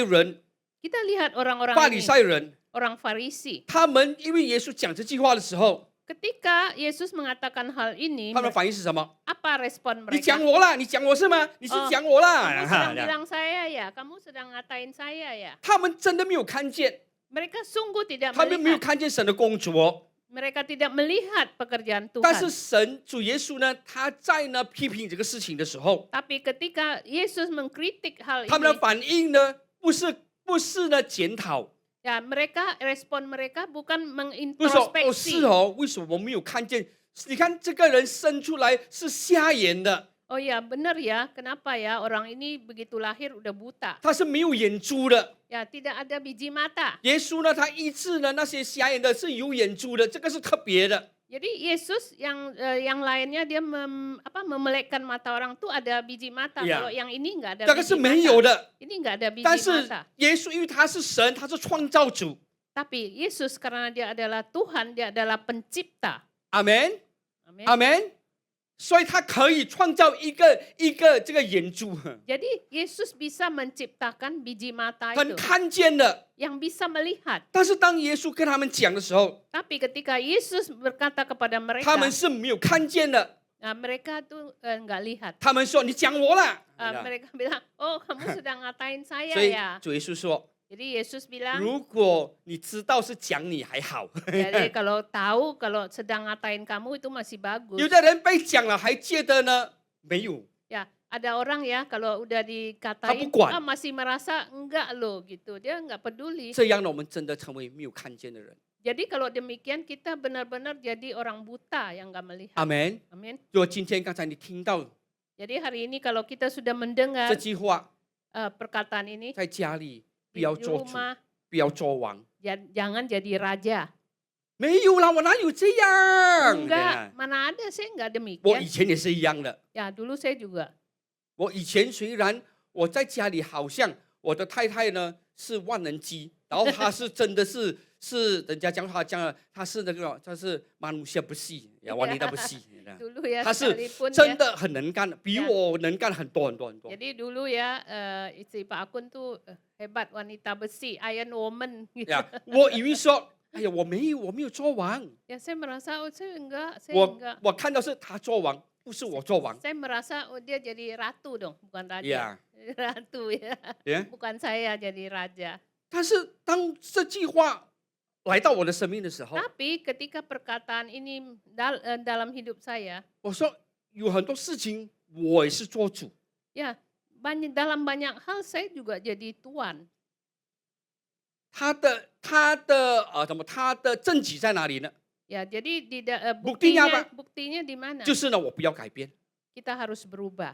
人， Kita lihat orang-orang 法利 ini, 赛人， orang Farisi. 他们因为耶稣讲这句话的时候， Ketika Yesus mengatakan hal ini, 他们的反应是什么？ apa respon 你讲 mereka? 我啦，你讲我是吗？你是讲我啦？ Kamu sedang bilang saya ya, kamu sedang ngatain saya ya. 他们真的没有看见， Mereka sungguh tidak 他们没有 melihat. 看见神的工作， mereka tidak melihat pekerjaan 但是 Tuhan. 神主耶稣呢，他在呢批评这个事情的时候， Tapi ketika Yesus mengkritik hal 他们的 ini, 反应呢，不是呢检讨， ya respon mereka bukan 不是说哦 mengintrospeksi. 是哦，为什么我没有看见？你看这个人生出来是瞎眼的， Oh ya benar ya, kenapa ya orang ini begitu lahir udah buta? 他是没有眼珠的。 Ya tidak ada biji mata. 耶稣呢，他医治了那些瞎眼的，是有眼珠的，这个是特别的。 Jadi Yesus yang lainnya dia memelekkan mata orang tuh ada biji mata. Ya. Kalau yang ini enggak ada 这个是 biji 没有 mata. 的。 Ini enggak ada biji 但是 mata. 耶稣因为他是神，他是创造主， Tapi Yesus karena dia adalah Tuhan, dia adalah pencipta. 阿门， Amin. 阿门。所以他可以创造一个这个眼珠， Jadi Yesus bisa menciptakan biji mata 很 itu 看见的。 yang bisa melihat. 但是当耶稣跟他们讲的时候， Tapi ketika Yesus berkata kepada mereka, 他们是没有看见的。 mereka tuh enggak lihat. 他们说：“你讲我了。” Mereka bilang, oh kamu sudah ngatain saya 所以 ya. 主耶稣说 Jadi Yesus：“ bilang, 如果你知道是讲你还好， jadi kalau tahu kalau sedang ngatain kamu itu masih bagus. 有的人被讲了还觉得呢没有。 Ya, ada orang ya kalau udah dikatain Kamu masih merasa enggak loh gitu. Dia enggak peduli. 这样呢，我们真的成为没有看见的人。 Jadi kalau demikian kita benar-benar jadi orang buta yang enggak melihat. 阿门。 Amin. 如果今天刚才你听到 Jadi hari ini kalau kita sudah mendengar 这句话， perkataan ini 在家里不 di 要做主， rumah 不要做王。 jangan jadi raja. 没有啦，我哪有这样？ Enggak, mana ada saya enggak 我以 demikian. 前也是一样的。 Ya, dulu saya juga. 我以前虽然我在家里好像我的太太呢是万能机，然后她是真的是人家讲她讲了，她是那个她是manusia besi，wanita besi， Dulu ya 她是 sekalipun 真 ya. 的很能干，比我能干很多很多很多。 Jadi dulu ya istri Pak Akun tuh hebat wanita besi, Iron Woman gitu. 呀，我以为说，哎呀，我没有做王， Ya saya merasa oh saya enggak. 我看到是他做王，不是我做王。 Saya merasa oh dia jadi ratu dong, bukan raja. 呀 Ratu ya. 呀， Bukan saya jadi raja. 但是当这句话来到我的生命的时候， Tapi ketika perkataan ini dalam hidup saya, 我说有很多事情我也是做主。 ya dalam banyak hal saya juga jadi tuan. 他的他的证据在哪里呢？ Ya, jadi Buktinya apa? buktinya di mana? 就是呢，我不要改变， Kita harus berubah.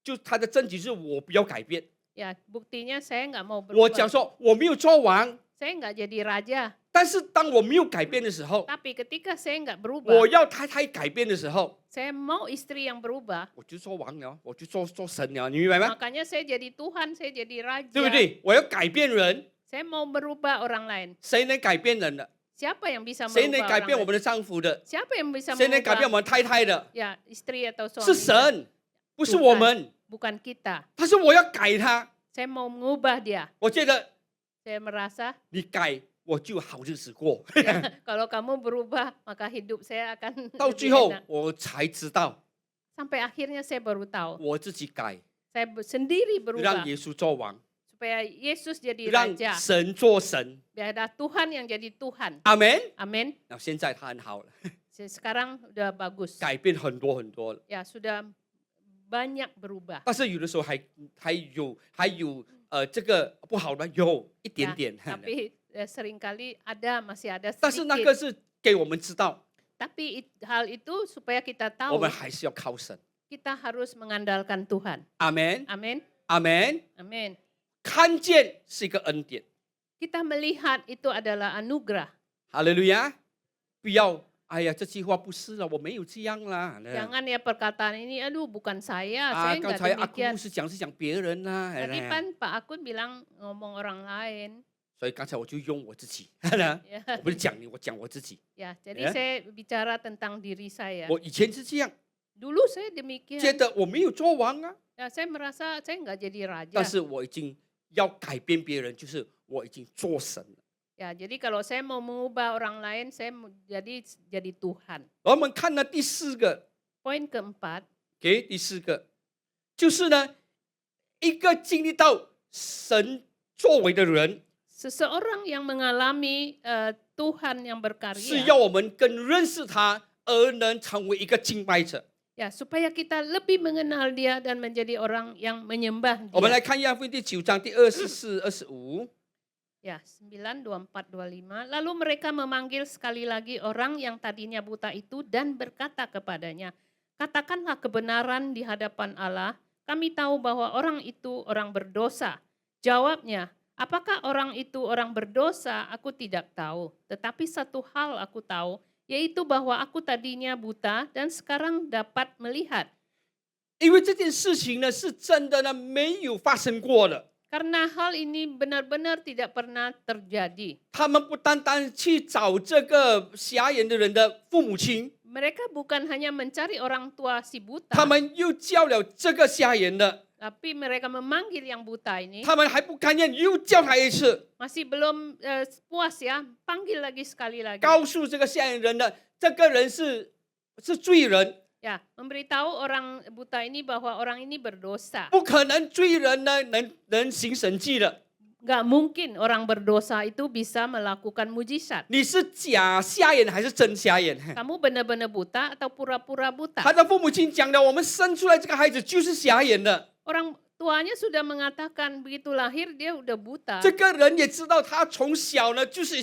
就他的证据是我不要改变。 Ya, buktinya saya nggak mau 我讲 berubah. 说我没有做王， Saya nggak jadi raja. 但是当我没有改变的时候， Tapi ketika saya nggak berubah, 我要太太改变的时候， saya mau istri yang berubah. 我就做王了，我就做神了，你明白吗？ Makanya saya jadi Tuhan, saya jadi raja. 对不对？我要改变人， Saya mau merubah orang lain. 谁能改变人的？ Siapa yang bisa 谁能 merubah 改 orang 变我 lain? 们的丈夫的？ Siapa yang bisa 谁能改变我 merubah 们太太的？ ya istri atau 是 suami? 神，不是我们。 Bukan kita. 但是我要改他， Saya mau mengubah dia. 我觉得 Saya merasa 你改，我就好日子过。 ya, kalau kamu berubah, maka hidup saya akan 到 lebih 最后 enak. 我才知道， Sampai akhirnya saya baru tahu. 我自己改， Saya sendiri 让 berubah 耶稣做王， supaya Yesus jadi 让 raja. 神做神。 Biar ada Tuhan yang jadi Tuhan. 阿门。 Amin. 那现在他很好了， Sekarang udah bagus. 改变很多很多了。 Ya sudah banyak berubah. 但是有的时候还有这个不好的有一点 Ya, 点， tapi seringkali masih ada 但是那个 sedikit. 是给我们知道， Tapi hal itu supaya kita 我 tahu 们还是要靠神。 kita harus mengandalkan Tuhan. 阿门， Amin. 阿门。 Amin. 看见是一个恩典， Kita melihat itu adalah anugerah. 哈利路亚！不要，哎呀，这句话不是了，我没有这样啦。 Jangan ya perkataan ini, aduh bukan saya, 啊， saya 刚 enggak 才阿姑 demikian. 不是讲别人啦， Tadi kan Pak Akun bilang ngomong orang lain. 所以刚才我就用我自己， Ya, 我不是讲你，我讲我自己。 ya, jadi saya bicara tentang diri saya. 我以前是这样， Dulu saya demikian. 觉得我没有做王啊， Ya, saya merasa saya enggak jadi raja. 但是我已经要改变别人，就是我已经做神了。 Ya, jadi kalau saya mau mengubah orang lain, saya mau jadi Tuhan. 而我们看呢第四个， Poin keempat, 给第四个，就是呢一个经历到神作为的人， Seseorang yang mengalami Tuhan yang 是 berkarya, 要我们更认识他，而能成为一个敬拜者。 ya supaya kita lebih mengenal Dia dan menjadi orang yang menyembah 我们 Dia. 来看约翰福音第9章第24、25。 Ya, 9, 24, 25. Lalu mereka memanggil sekali lagi orang yang tadinya buta itu dan berkata kepadanya, katakanlah kebenaran di hadapan Allah, kami tahu bahwa orang itu orang berdosa. Jawabnya, apakah orang itu orang berdosa? Aku tidak tahu. Tetapi satu hal aku tahu, yaitu bahwa aku tadinya buta dan sekarang dapat melihat. 因为这件事情呢是真的呢，没有发生过的。 Karena hal ini benar-benar tidak pernah terjadi. 他们不单单去找这个瞎眼的人的父母亲， Mereka bukan hanya mencari orang tua si buta, 他们又叫了这个瞎眼的， tapi mereka memanggil yang buta ini. 他们还不甘愿，又叫他一次， Masih belum puas ya, panggil lagi sekali lagi. 告诉这个瞎眼人的，这个人是罪人， Ya, memberitahu orang buta ini bahwa orang ini berdosa. 不可能罪人呢能行神迹的。 Gak mungkin orang berdosa itu bisa melakukan mujizat. 你是假瞎眼还是真瞎眼？ Kamu benar-benar buta atau pura-pura 他 buta? 的父母亲讲的，我们生出来这个孩子就是瞎眼的。 Orang tuanya sudah mengatakan begitu lahir dia udah buta. 这个人也知道，他从小呢就是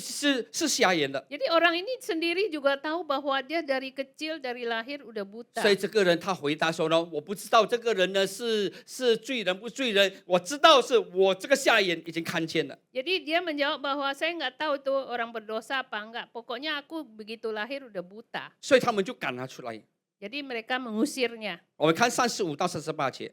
瞎眼的， Jadi orang ini sendiri juga tahu bahwa dia dari kecil dari lahir udah buta. 所以这个人他回答说呢，我不知道这个人呢是罪人不罪人，我知道是我这个瞎眼已经看见了。 Jadi dia menjawab bahwa saya nggak tahu tuh orang berdosa apa enggak. Pokoknya aku begitu lahir udah buta. 所以他们就赶他出来。 Jadi mereka mengusirnya. 我们看35到38节。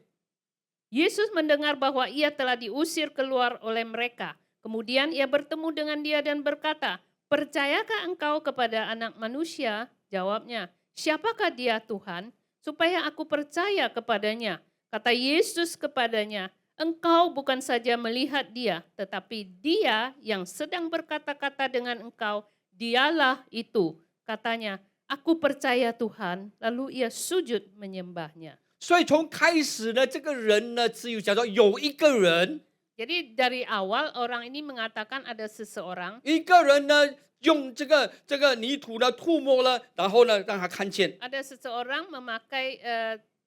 Yesus mendengar bahwa ia telah diusir keluar oleh mereka. Kemudian ia bertemu dengan dia dan berkata, percayakah engkau kepada anak manusia? Jawabnya, siapakah dia Tuhan? Supaya aku percaya kepadanya. Kata Yesus kepadanya, engkau bukan saja melihat dia, tetapi dia yang sedang berkata-kata dengan engkau, dialah itu. Katanya, aku percaya Tuhan. Lalu ia sujud menyembahnya. 所以从开始呢，这个人呢，只有讲说有一个人， Jadi dari awal orang ini mengatakan ada seseorang, 一个人呢用这个泥土呢涂抹了，然后呢让他看见。 ada seseorang memakai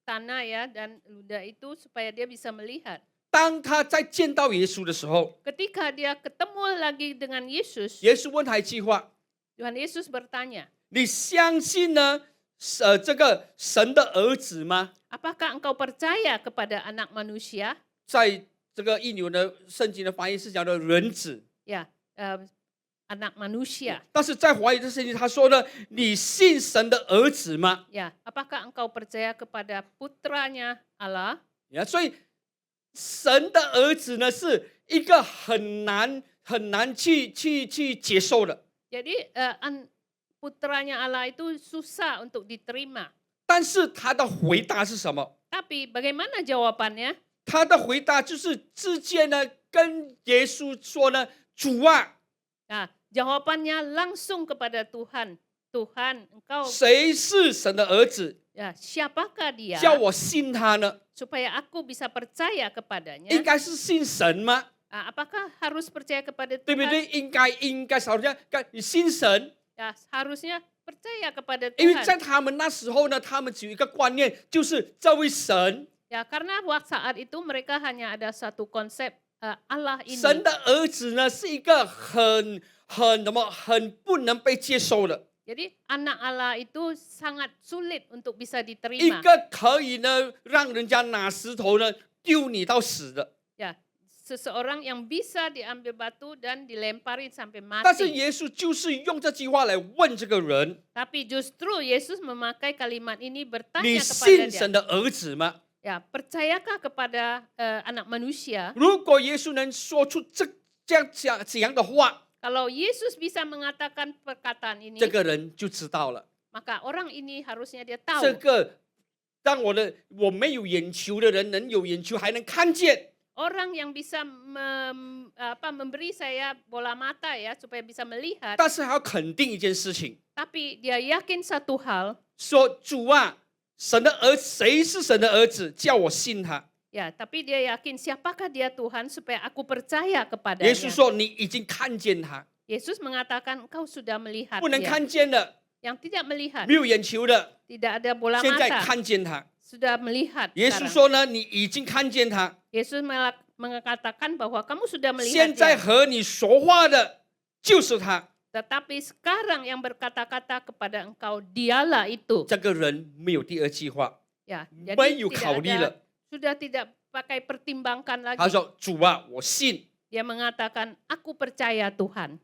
tanah ya dan ludah itu supaya dia bisa melihat. 当他再见到耶稣的时候， Ketika dia ketemu lagi dengan Yesus, 耶稣问他一句话： Tuhan Yesus bertanya, 你相信呢？这个神的儿子吗？ apakah engkau percaya kepada anak manusia? 在这个印纽的圣经的翻译是讲的人子， Ya, anak manusia. 但是在华语的圣经他说呢，你信神的儿子吗？ Ya, apakah engkau percaya kepada putranya Allah? 所以神的儿子呢是一个很难去接受的。 Jadi putranya Allah itu susah untuk diterima. 但是他的回答是什么？ Tapi bagaimana jawabannya? 他的回答就是直接呢跟耶稣说呢，主啊， Nah, jawabannya langsung kepada Tuhan. Tuhan, engkau 谁是神的儿子？ ya, siapakah dia? 叫我信他呢？ Supaya aku bisa percaya kepadanya. 应该是信神吗？ Apakah harus percaya kepada 对不 Tuhan? 对？应该好像你信神。 Ya, harusnya percaya kepada 因为在 Tuhan. 他们那时候呢，他们只有一个观念，就是这位神， Ya, karena waktu saat itu mereka hanya ada satu konsep Allah ini. 神的儿子呢，是一个很不能被接受的， Jadi anak Allah itu sangat sulit untuk bisa 一 diterima. 个可以呢让人家拿石头呢丢你到死的。 Ya, seseorang yang bisa diambil batu dan dilemparin sampai 但是 mati. 耶稣就是用这句话来问这个人： Tapi justru Yesus memakai kalimat ini 你 bertanya 信 kepada 神 dia. 的儿子吗？ Ya, percayakah kepada anak manusia? 如果耶稣能说出这样的话， Kalau Yesus bisa mengatakan perkataan ini, 这个人就知道了。 maka orang ini harusnya dia 这 tahu. 个让我没有眼球的人能有眼球，还能看见。 Orang yang bisa memberi saya bola mata ya supaya bisa melihat. 但是还要肯定一件事情， Tapi dia yakin satu hal, 说主啊，神的儿子，谁是神的儿子？叫我信他。Ya, tapi dia yakin siapakah dia Tuhan supaya aku percaya 耶 kepadanya. 稣说你已经看见他， Yesus mengatakan engkau sudah melihat 不能 dia. 看见的， Yang tidak melihat, 没有眼球的， tidak ada bola 现在 mata, 看见他。 sudah melihat 耶稣 sekarang. 说呢，你已经看见他， Yesus mengatakan bahwa kamu sudah 现 melihat 在 dia. 和你说话的就是他。 Tetapi sekarang yang berkata-kata kepada engkau, dialah itu. 这个人没有第二句话， Ya, 没 jadi 有考虑 tidak 了 ada,。sudah tidak pakai pertimbangkan 他 lagi. 说：“主啊，我信， Dia mengatakan, aku percaya Tuhan.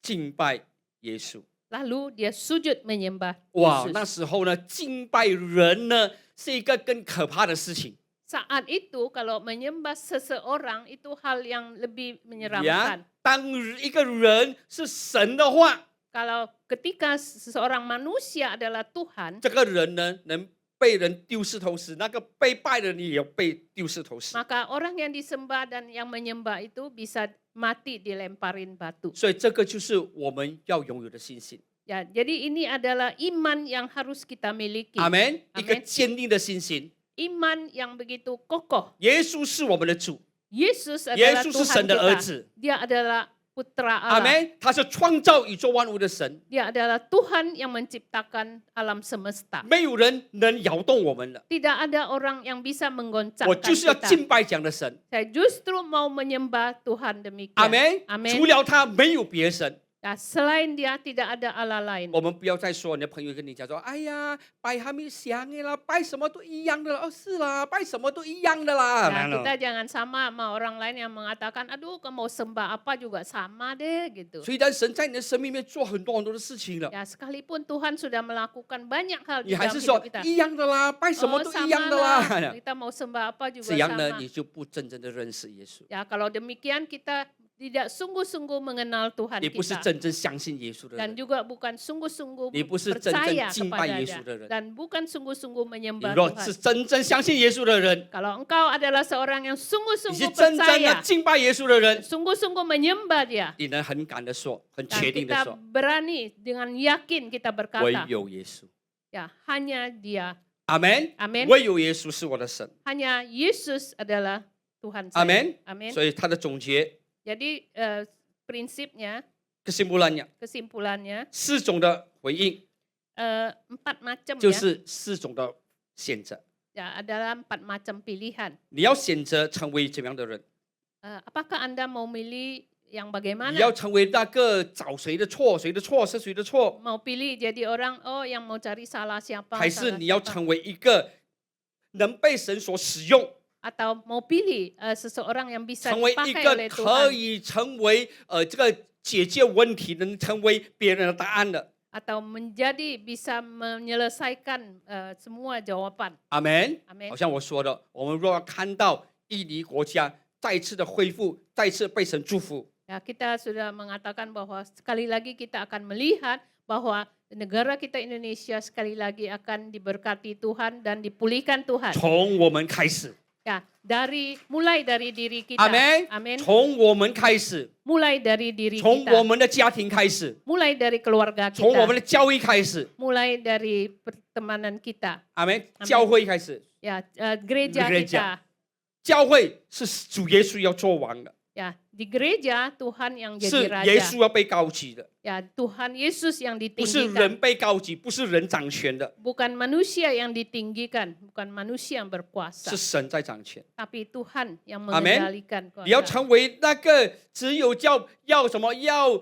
敬拜耶稣。 Lalu dia sujud menyembah 哇， Yesus. 那时候呢，敬拜人呢是一个更可怕的事情。 Saat itu kalau menyembah seseorang itu hal yang lebih 呀 menyeramkan.， 当一个人是神的话， Kalau ketika seseorang manusia adalah Tuhan, 这个人呢能被人丢石头死，那个被拜的人也要被丢石头死。 maka orang yang disembah dan yang menyembah itu bisa mati dilemparin batu. 所以这个就是我们要拥有的信心。 Ya, jadi ini adalah iman yang harus kita miliki. 阿门，一个 Amen. 坚定的信心。 Iman yang begitu kokoh. 耶稣是我们的主， Yesus 耶 adalah 稣是 Tuhan 神的儿 kita. 子。 Dia adalah putra 阿 Allah. 门，他是创造宇宙万物的神， Dia adalah Tuhan yang menciptakan alam semesta. 没有人能摇动我们的。 Tidak ada orang yang bisa 我 menggoncangkan 就是要 kita. 敬拜这样的神。 Saya justru mau menyembah Tuhan demikian. 阿门。 Amen. 除了他，没有别神。 Ya, selain dia tidak ada Allah lain. 我们不要再说，你的朋友跟你讲说：“哎呀，拜哈密香的啦，拜什么都一样的啦。”哦，是啦，拜什么都一样的啦。 Ya, kita jangan sama sama orang lain yang mengatakan, aduh kamu mau sembah apa juga sama deh gitu. 虽然神在你的生命里面做很多很多的事情了， Ya, sekalipun Tuhan sudah melakukan banyak hal 你 di 还 dalam 是说 hidup kita. 一样的啦，拜什么 Oh, 都一样 sama 的 lah. 啦。 Kita mau sembah apa juga 这样呢， sama. 你就不真正的认识耶稣， Ya, kalau demikian kita tidak sungguh-sungguh mengenal Tuhan 你不是 kita. 真正相信耶稣的 Dan 人。 juga bukan sungguh-sungguh 你不是真正 percaya 敬拜耶稣 kepadanya. 的人。 Dan bukan sungguh-sungguh 你 menyembah 若 Tuhan. 是真正相信耶稣的人， Kalau engkau adalah seorang yang 你是 sungguh-sungguh 真正的 percaya, 敬拜耶稣的人， sungguh-sungguh menyembah dia, 你能很敢的说，很 dan 确定的 kita 说， berani dengan yakin kita 唯 berkata, 有耶稣。 ya hanya dia, 阿门。 Amen. 唯有耶稣是我的神。 hanya Yesus adalah Tuhan 阿 saya. 门。 Amin. 所以他的总结 Jadi prinsipnya, kesimpulannya kesimpulannya 四种的回应， empat macam 就 ya, 是四种的选择。 ya adalah 4 macam pilihan. 你要选择成为怎样的人？ Apakah Anda mau milih yang 你 bagaimana? 要成为那个找谁的错，谁的错是谁的错， Mau pilih jadi orang yang mau cari salah siapa? 还是 salah 你要 siapa? 成为一个能被神所使用， Atau mau pilih seseorang yang bisa 成为一 dipakai 个 oleh 可 Tuhan? 以成为这个解决问题，能成为别人的答案的。 Atau menjadi bisa menyelesaikan semua jawaban. 阿门。 Amen. 好像我说的，我们若要看到印尼国家再次的恢复，再次被神祝福， Ya, kita sudah mengatakan bahwa sekali lagi kita akan melihat bahwa negara kita Indonesia sekali lagi akan diberkati Tuhan dan dipulihkan Tuhan. 从我们开始。 Ya, mulai dari diri kita. 阿门。 Amin. 从我们开始， Mulai dari diri 从 kita. 我们的家庭开始， Mulai dari keluarga 从我们 kita. 的教会开始。 Mulai dari pertemanan kita. 阿门。 Amen. 教会开始， Ya, gereja Gereja. kita. 教会是主耶稣要做王的， Ya, di gereja Tuhan yang 是 jadi 耶 raja. 稣要被高举的， Ya, Tuhan Yesus yang 不是 ditinggikan. 人被高举，不是人掌权的， Bukan manusia yang ditinggikan, bukan manusia yang berkuasa. 是神在掌权。 Tapi Tuhan yang Amen. mengendalikan 你要 kuasa. 成为那个只有要什么要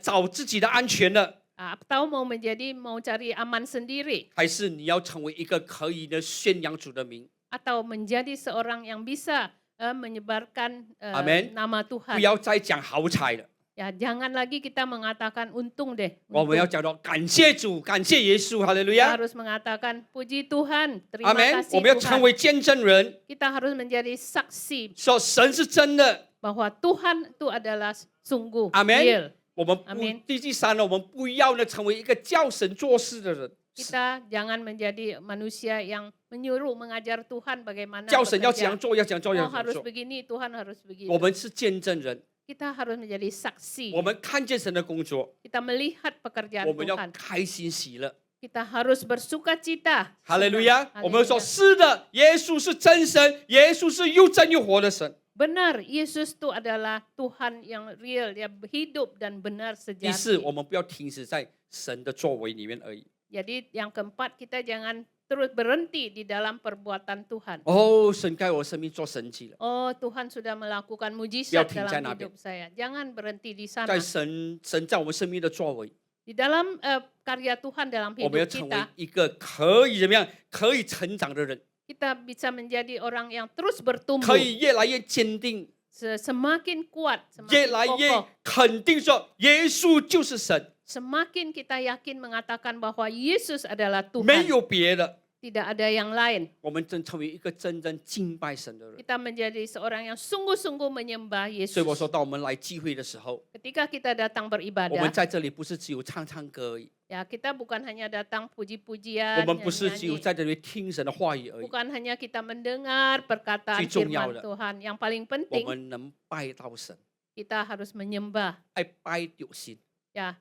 找自己的安全的， Atau mau cari aman sendiri. 还是你要成为一个可以的宣扬主的名？ Atau menjadi seorang yang bisa menyebarkan Amen. nama 不 Tuhan. 要再讲好彩了， Ya, jangan lagi kita mengatakan untung deh. 我们要 untung. 讲到感谢主，感谢耶稣，哈利路 Kita 亚， harus mengatakan puji Tuhan, 阿 terima 门。 kasih 我们要成 Tuhan. 为见证人， Kita harus menjadi saksi 说神是真的， bahwa Tuhan itu adalah sungguh Amen. real. 我们 Amen. 第三呢，我们不要呢成为一个叫神做事的人， Kita jangan menjadi manusia yang menyuruh mengajar Tuhan bagaimana 叫神要怎样 bekerja. 做，要怎样做，要 Oh 怎样 harus 做。 begini, Tuhan harus begini. 我们是见证人， Kita harus menjadi saksi. 我们看见神的工作， Kita melihat pekerjaan 我们要 Tuhan. 开心喜乐。Kita harus bersukacita. 哈利路亚！ Haleluya 我们说是的，耶稣是真神，耶稣是又真又活的神。 Benar, Yesus itu adalah Tuhan yang real, yang hidup dan benar 第四， sejati. 我们不要停止在神的作为里面而已。 Jadi yang keempat, kita jangan terus berhenti di dalam perbuatan Tuhan. 哦，神在我生命做神迹了， Oh, Tuhan sudah melakukan Biar mujizat tinggal dalam nabi. hidup saya. Jangan berhenti di sana. 在神在我们生命的作为， Di dalam karya Tuhan dalam 我们要 hidup 成为 kita, 一个可以怎么样，可以成长的人， kita bisa menjadi orang yang terus bertumbuh. 可以越来越坚定， Semakin kuat, 越 semakin 来越 kokoh. 肯定说耶稣就是神， Semakin kita yakin mengatakan bahwa Yesus adalah 没 Tuhan. 有别的。 Tidak ada yang lain. 我们真成为一个真正敬拜神的人。 Kita menjadi seorang yang sungguh-sungguh menyembah 所以我 Yesus. 说，当我们来聚会的时候， Ketika kita datang 我们 beribadah, 在这里不是只有唱唱歌而已， ya kita bukan hanya datang 我 puji-pujian, 们不是只有 nyanyi-nyanyi. 在这里听神的话语而已， Bukan hanya kita mendengar perkataan 最重要 firman 的， Tuhan. Yang paling 我 penting, 们能拜到神， kita harus menyembah. 爱拜到神。 Ya,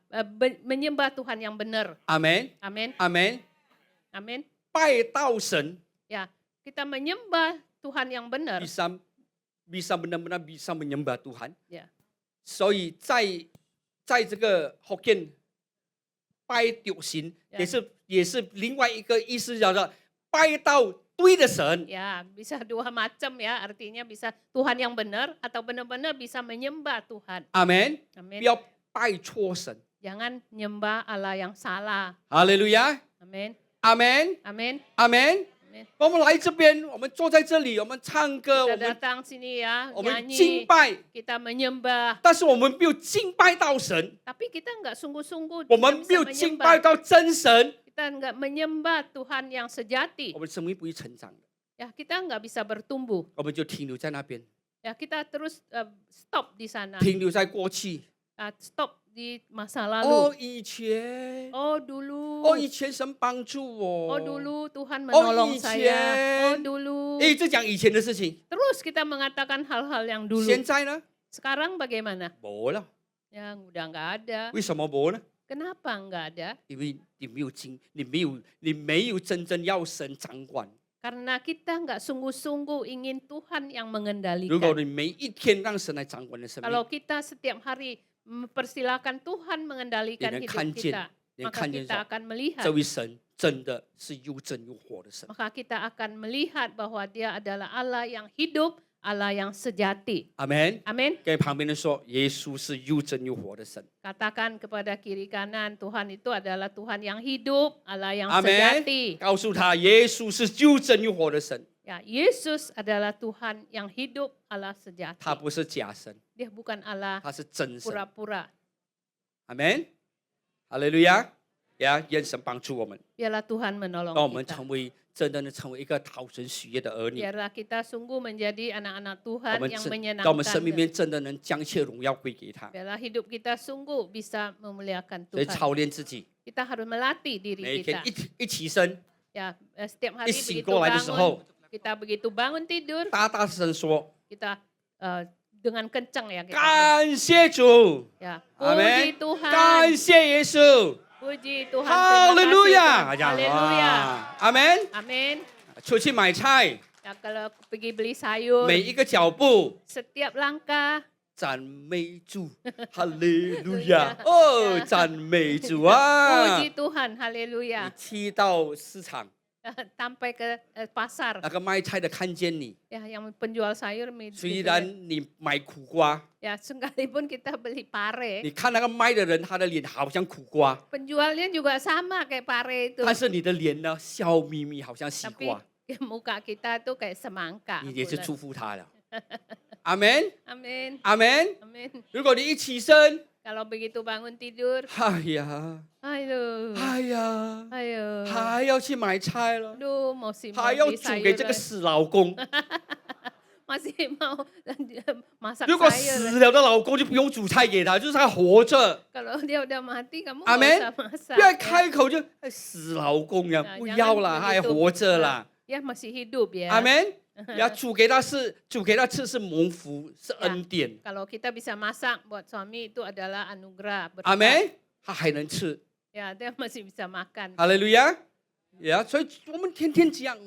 menyembah Tuhan yang benar. 阿门， Amin. 阿门， Amin. 拜到神， Ya, kita menyembah Tuhan yang benar. bisa benar-benar bisa menyembah Tuhan。 Ya. 所以在这个 Hokkien 拜到神， 也是另外一个意思，叫做拜到对的神。 Ya, bisa dua macam ya. Artinya bisa Tuhan yang benar atau benar-benar bisa menyembah Tuhan. 阿门， Amin. 不要拜错神。 Jangan nyembah Allah yang salah. 哈利路亚， Amin. 阿门， Amin. 阿门。 Amin. 我们来这边，我们坐在这里，我们唱歌， Kita 我们 datang sini ya, 我们敬 nyanyi, 拜， kita menyembah. 但是我们没有敬拜到神， Tapi kita enggak sungguh-sungguh 我 kita 们没有 bisa 敬拜 menyembah. 到真神， Kita enggak menyembah Tuhan yang sejati. 我们生命不会成长的， Ya, kita enggak bisa bertumbuh. 我们就停留在那边， Ya, kita terus stop di sana. 停留在过去。 Stop di masa 哦， lalu. 以前， Oh, dulu. 哦，以前神帮助我， Oh, dulu Tuhan Oh, menolong saya. Oh, 以前。 dulu. 一直讲以前的事情， Terus kita mengatakan hal-hal yang dulu. 现在呢， Sekarang bagaimana? 没了， Ya, udah enggak ada. 为什么没呢？ Kenapa enggak ada? 因为你没有真正要神掌管。 Karena kita enggak sungguh-sungguh ingin Tuhan yang 如果 mengendalikan. 你每一天让神来掌管你的生命， Kalau kita setiap hari mempersilahkan Tuhan mengendalikan Dia hidup akan kita, dia maka akan kita lihat akan melihat, 这位神真的是又真又活的神。 maka kita akan melihat bahwa Dia adalah Allah yang hidup, Allah yang sejati. 阿门。 Amin. 跟旁边的说，耶稣是又真又活的神。 Katakan kepada kiri kanan, Tuhan itu adalah Tuhan yang hidup, Allah yang 阿门 sejati. 告诉他，耶稣是又真又活的神， Ya, Yesus adalah Tuhan yang hidup, Allah sejati. 他不是假神， Dia bukan Allah 他是真神。 pura-pura. 阿门。哈利路亚。呀，愿神帮助我们， Biarlah Tuhan menolong 让我们 kita. 真正的成为一个讨神喜悦的儿女。 Biarlah kita sungguh menjadi anak-anak 我 Tuhan 们 yang 让我们 menyenangkan. 生命里面真的能将一切荣耀归给他。 Biarlah hidup kita sungguh bisa memuliakan 所以 Tuhan. 操练自己， Kita harus melatih 每 diri 一天 kita. 一起身， Ya, setiap hari 一醒 begitu 过来的时候 bangun, kita begitu bangun tidur, 大大声说 kita dengan kencang ya kita. 感谢主， Ya, 阿 puji 门， Tuhan. 感谢耶稣， Puji Tuhan. 哈 Terima 利路 kasih 亚， Tuhan. 这样 Haleluya. 哇阿门。 Amin. 出去买菜， Ya, kalau pergi beli sayur, 每一个脚步 setiap langkah 赞美主，哈利路亚，哦，赞美主啊！ puji Tuhan. Haleluya. 你去到市场， Sampai ke pasar. 那个卖菜的看见你， Ya, yang penjual sayur 虽然你买苦瓜， ya sekalipun kita beli 你 pare, 看那个卖的人，他的脸好像苦瓜， penjualnya juga sama kayak pare itu. 但是你的脸呢，笑眯眯，好像西 Tapi 瓜， muka kita tuh kayak semangka. 你也是 bulan. 祝福他了。阿门， Amin. 阿门。 Amin. 如果你一起身， Kalau begitu bangun tidur, 哎呀， ayo, 哎呀， ayo, 还要去买菜了， aduh mau 还要 beli 煮给 sayur 这个 lagi. 死老公。 masih mau masak 如果 sayur. 死了的老公就不用煮菜给他，就是他活着， Kalau dia udah mati, kamu nggak Amin. usah masak. 不要 ya. 开口就哎死老公呀， Nah, 不 jangan 要啦，他还 begitu. 活着啦。 Ya masih hidup ya. 阿门。要煮给他吃是蒙福，是恩典。 Kalau kita bisa masak buat suami itu adalah anugerah. 阿 berkat. 门。他还能吃， Ya, dia masih bisa makan. 哈利路亚，所以我们天天这样，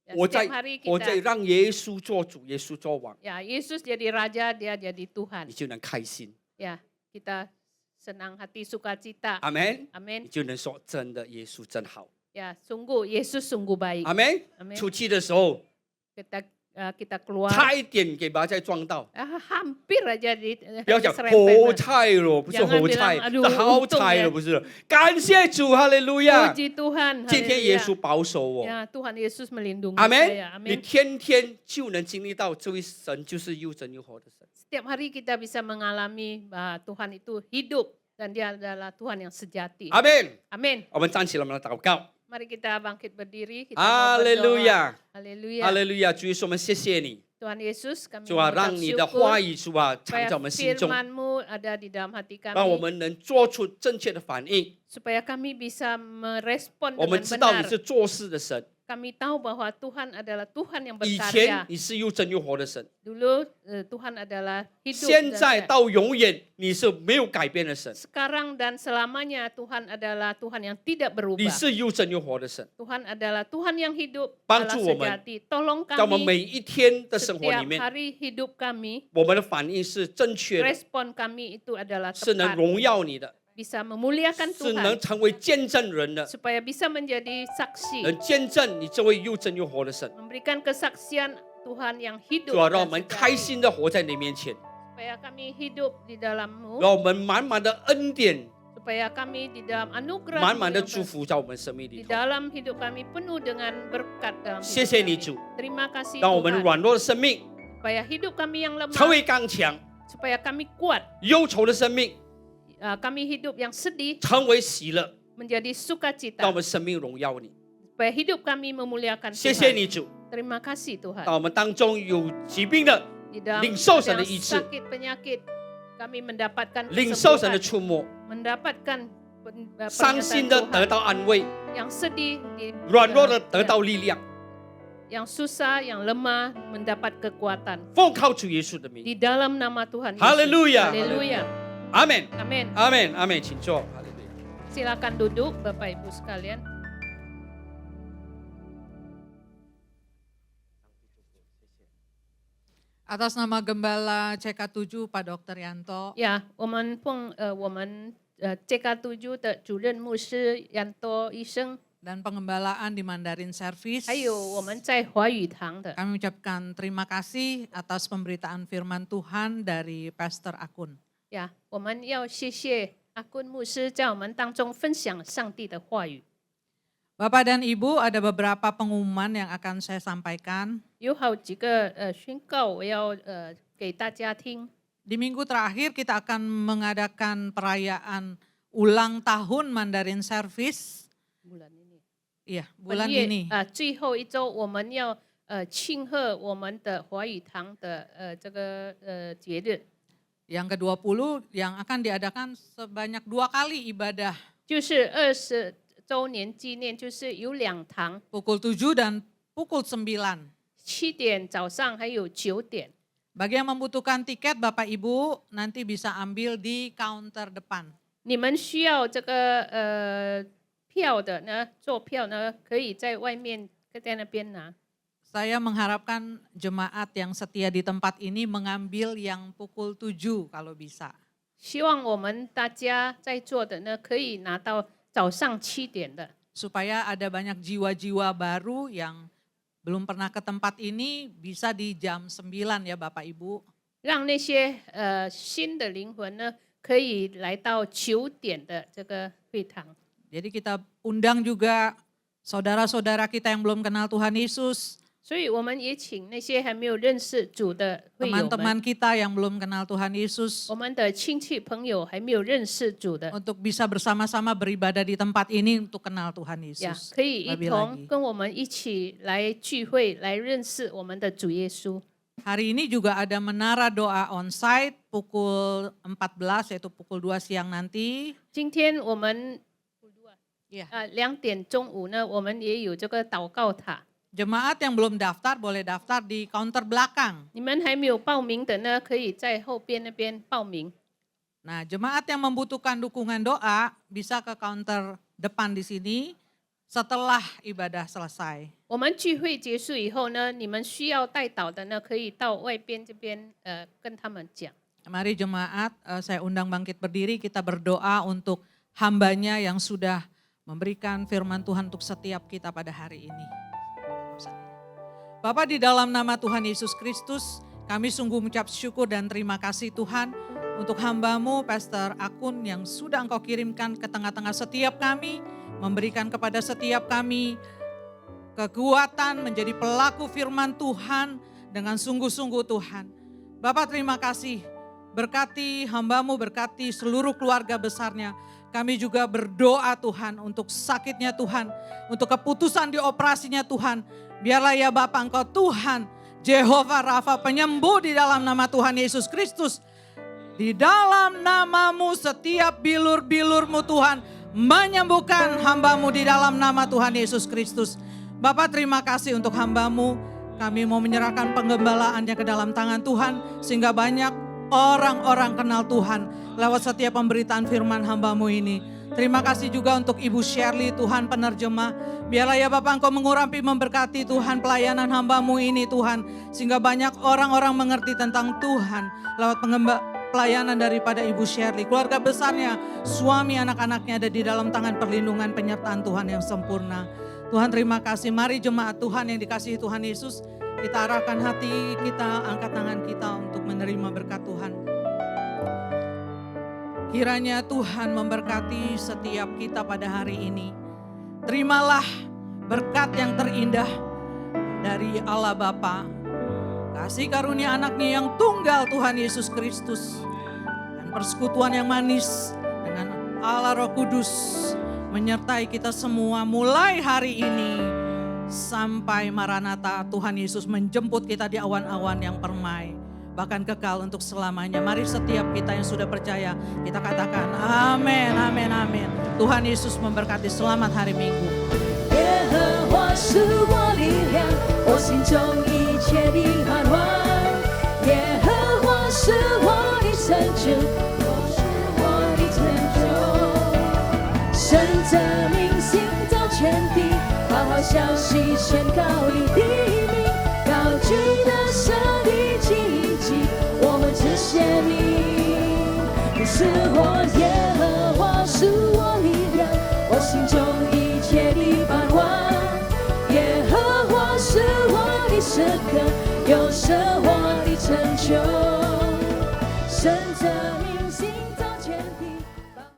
Ya, 我在 setiap hari 我在 kita, 让耶稣做主，耶稣做王， ya Yesus jadi raja, dia jadi Tuhan. 你就能开心， Ya, kita senang hati, sukacita. 阿门， Amin. 你就能说真的耶稣真好， Ya, sungguh Yesus sungguh baik. 阿门。 Amin. 出去的时候 Kita keluar, 差一点给把再撞到， hampir aja 不要讲 serempet. 好彩了，不是 Jangan 好彩， bilang, aduh, 是好 untung 彩 ya. 了，不是。感谢主，哈利路亚。 Puji Tuhan. 今天耶稣 haleluya. 保守我， Ya, Tuhan Yesus melindungi 阿门 saya.。你 Amin. 天天就能经历到这位神就是又真又活的神。 Setiap hari kita bisa mengalami bahwa Tuhan itu hidup dan dia adalah Tuhan yang sejati. 阿门。 Amin. 我们站起来，我们来祷告。 Mari kita bangkit berdiri. Kita 哈 mau 利路 berdoa. 亚， Haleluya. 哈利路亚！主耶稣，我们谢谢你， Tuhan Yesus, kami 主啊， mengucap 让你的 syukur 话语，主啊，藏 supaya 在我们心中， firman-Mu ada di dalam hati 让我 kami, 们能做出正确的反应。 supaya kami bisa merespon 我们 dengan 知道你 benar. 是做事的神， Kami tahu bahwa Tuhan adalah Tuhan yang 以前 berkarya. 你是又真又活的神， Dulu Tuhan adalah hidup 现 dan 在到永远你是没有改变的神， sekarang dan selamanya Tuhan adalah Tuhan yang tidak 你 berubah. 是又真又活的神， Tuhan adalah Tuhan yang hidup, 帮 adalah 助我们， sejati. Tolong 在我们 kami 每一天的生活里 setiap 面， hari hidup kami, 我们的反应是正确的， respon kami itu adalah 是能 tepat. 荣耀你的， Bisa memuliakan 是能 Tuhan 成为见证人的， supaya bisa menjadi saksi, 能见证你这位又真又活的神。 memberikan kesaksian Tuhan yang hidup 主啊，让我 dan 们开 sejati. 心的活在你面前， Supaya kami hidup di dalam-Mu, 让我们满满的恩典、 supaya kami di dalam anugerah 满满的 yang 祝福在我们生命 di 里头。 dalam hidup kami penuh dengan berkat dalam 谢 hidup 谢你 kami. 主， Terima kasih 让我们 Tuhan, 软弱的生命 supaya hidup kami yang 成 lemah, 为刚强， supaya kami kuat, 忧愁的生命 kami hidup yang sedih 成为喜乐， menjadi sukacita, 让我们生命荣耀你。 supaya hidup kami memuliakan 谢谢 Tuhan. 你主， Terima kasih Tuhan. 当我们当中有疾病的， Di dalam 领受神的 yang 医治， sakit penyakit, kami mendapatkan 领受神的 kesembuhan, 触摸， mendapatkan 伤心 penyertaan 的 Tuhan. 得到安慰， Yang sedih, 软弱的得到力量。 yang susah, yang lemah mendapat kekuatan. 奉靠主耶稣的名， Di dalam nama Tuhan Yesus. Haleluya. Haleluya. 阿门， Amin. 阿门，阿门，请坐。哈利路亚。 Silakan duduk Bapak Ibu sekalian. Atas nama Gembala CK7 Pak Dr. Yanto, 呀，我们CK7 的主任牧师Yanto 医生， dan pengembalaan di Mandarin Service, 还有我们在华语堂的， kami ucapkan terima kasih atas pemberitaan firman Tuhan dari Pastor Akun. 呀，我们要谢谢阿坤牧师在我们当中分享上帝的话语。 Bapak dan Ibu, ada beberapa pengumuman yang akan saya sampaikan. 有好几个宣告，我要给大家听。 Di minggu terakhir kita akan mengadakan perayaan ulang tahun Mandarin Service. Iya, 本 bulan 月 ini. 最后一周，我们要庆贺我们的华语堂的这个节日， Yang ke-20 yang akan diadakan sebanyak 2 kali ibadah. 就是20周年纪念，就是有2堂， Pukul 7 dan pukul 9. 7点早上还有9点。 Bagi yang membutuhkan tiket Bapak Ibu nanti bisa ambil di counter depan. 你们需要这个票的呢，做票呢，可以在外面在那边拿。 Saya mengharapkan jemaat yang setia di tempat ini mengambil yang pukul 7 kalau bisa. 希望我们大家在座的呢，可以拿到早上7点的， Supaya ada banyak jiwa-jiwa baru yang belum pernah ke tempat ini bisa di jam 9 ya Bapak Ibu. 让那些新的灵魂呢，可以来到9点的这个会堂。 Jadi kita undang juga saudara-saudara kita yang belum kenal Tuhan Yesus, 所以我们也请那些还没有认识主的会友们， teman-teman kita yang belum kenal Tuhan Yesus, 我们的亲戚朋友还没有认识主的， untuk bisa bersama-sama beribadah di tempat ini untuk kenal Tuhan 呀， Yesus. 可以一 Lebih 同 lagi. 跟我们一起来聚会，来认识我们的主耶稣。 Hari ini juga ada menara doa onsite pukul 14 yaitu pukul 2 siang nanti. 今天我们Ya. 2点中午呢，我们也有这个祷告塔。 Jemaat yang belum daftar boleh daftar di counter belakang. 你们还没有报名的呢，可以在后边那边报名。Nah, jemaat yang membutuhkan dukungan doa bisa ke counter depan di sini setelah ibadah selesai. 我们聚会结束以后呢，你们需要代祷的呢，可以到外边这边跟他们讲。 Mari jemaat, saya undang bangkit berdiri, kita berdoa untuk hambanya yang sudah memberikan firman Tuhan untuk setiap kita pada hari ini. Bapa, di dalam nama Tuhan Yesus Kristus, kami sungguh mengucap syukur dan terima kasih Tuhan untuk hamba-Mu Pastor Akun yang sudah Engkau kirimkan ke tengah-tengah setiap kami, memberikan kepada setiap kami kekuatan menjadi pelaku firman Tuhan dengan sungguh-sungguh Tuhan. Bapak terima kasih, berkati hamba-Mu, berkati seluruh keluarga besarnya. Kami juga berdoa Tuhan untuk sakitnya Tuhan, untuk keputusan di operasinya Tuhan. Biarlah ya Bapak Engkau Tuhan, Jehovah Rafa, penyembuh di dalam nama Tuhan Yesus Kristus. Di dalam nama-Mu setiap bilur-bilur-Mu Tuhan menyembuhkan hamba-Mu di dalam nama Tuhan Yesus Kristus. Bapak terima kasih untuk hamba-Mu. Kami mau menyerahkan penggembalaannya ke dalam tangan Tuhan sehingga banyak orang-orang kenal Tuhan lewat setiap pemberitaan firman hamba-Mu ini. Terima kasih juga untuk Ibu Shirley Tuhan penerjemah. Biarlah ya Bapak Engkau mengurapi memberkati Tuhan pelayanan hamba-Mu ini Tuhan. Sehingga banyak orang-orang mengerti tentang Tuhan lewat pelayanan daripada Ibu Shirley. Keluarga besarnya, suami anak-anaknya ada di dalam tangan perlindungan penyertaan Tuhan yang sempurna. Tuhan terima kasih. Mari jemaat Tuhan yang dikasihi Tuhan Yesus, kita arahkan hati kita, angkat tangan kita untuk menerima berkat Tuhan. Kiranya Tuhan memberkati setiap kita pada hari ini. Terimalah berkat yang terindah dari Allah Bapa, kasih karunia anaknya yang tunggal Tuhan Yesus Kristus, dan persekutuan yang manis dengan Allah Roh Kudus menyertai kita semua mulai hari ini sampai Maranatha Tuhan Yesus menjemput kita di awan-awan yang permai, bahkan kekal untuk selamanya. Mari setiap kita yang sudah percaya, kita katakan amin, amin, amin. Tuhan Yesus memberkati, selamat hari Minggu. 耶和华是我力量，我心中一切的盼望。耶和华是我的拯救，是我的拯救。神的名行到全地，好好消息宣告你的名，高举的胜利奇迹，我们只显明。你是我耶和华，是我力量，我心中一切的盼望。耶和华是我的时刻，又是我的拯救。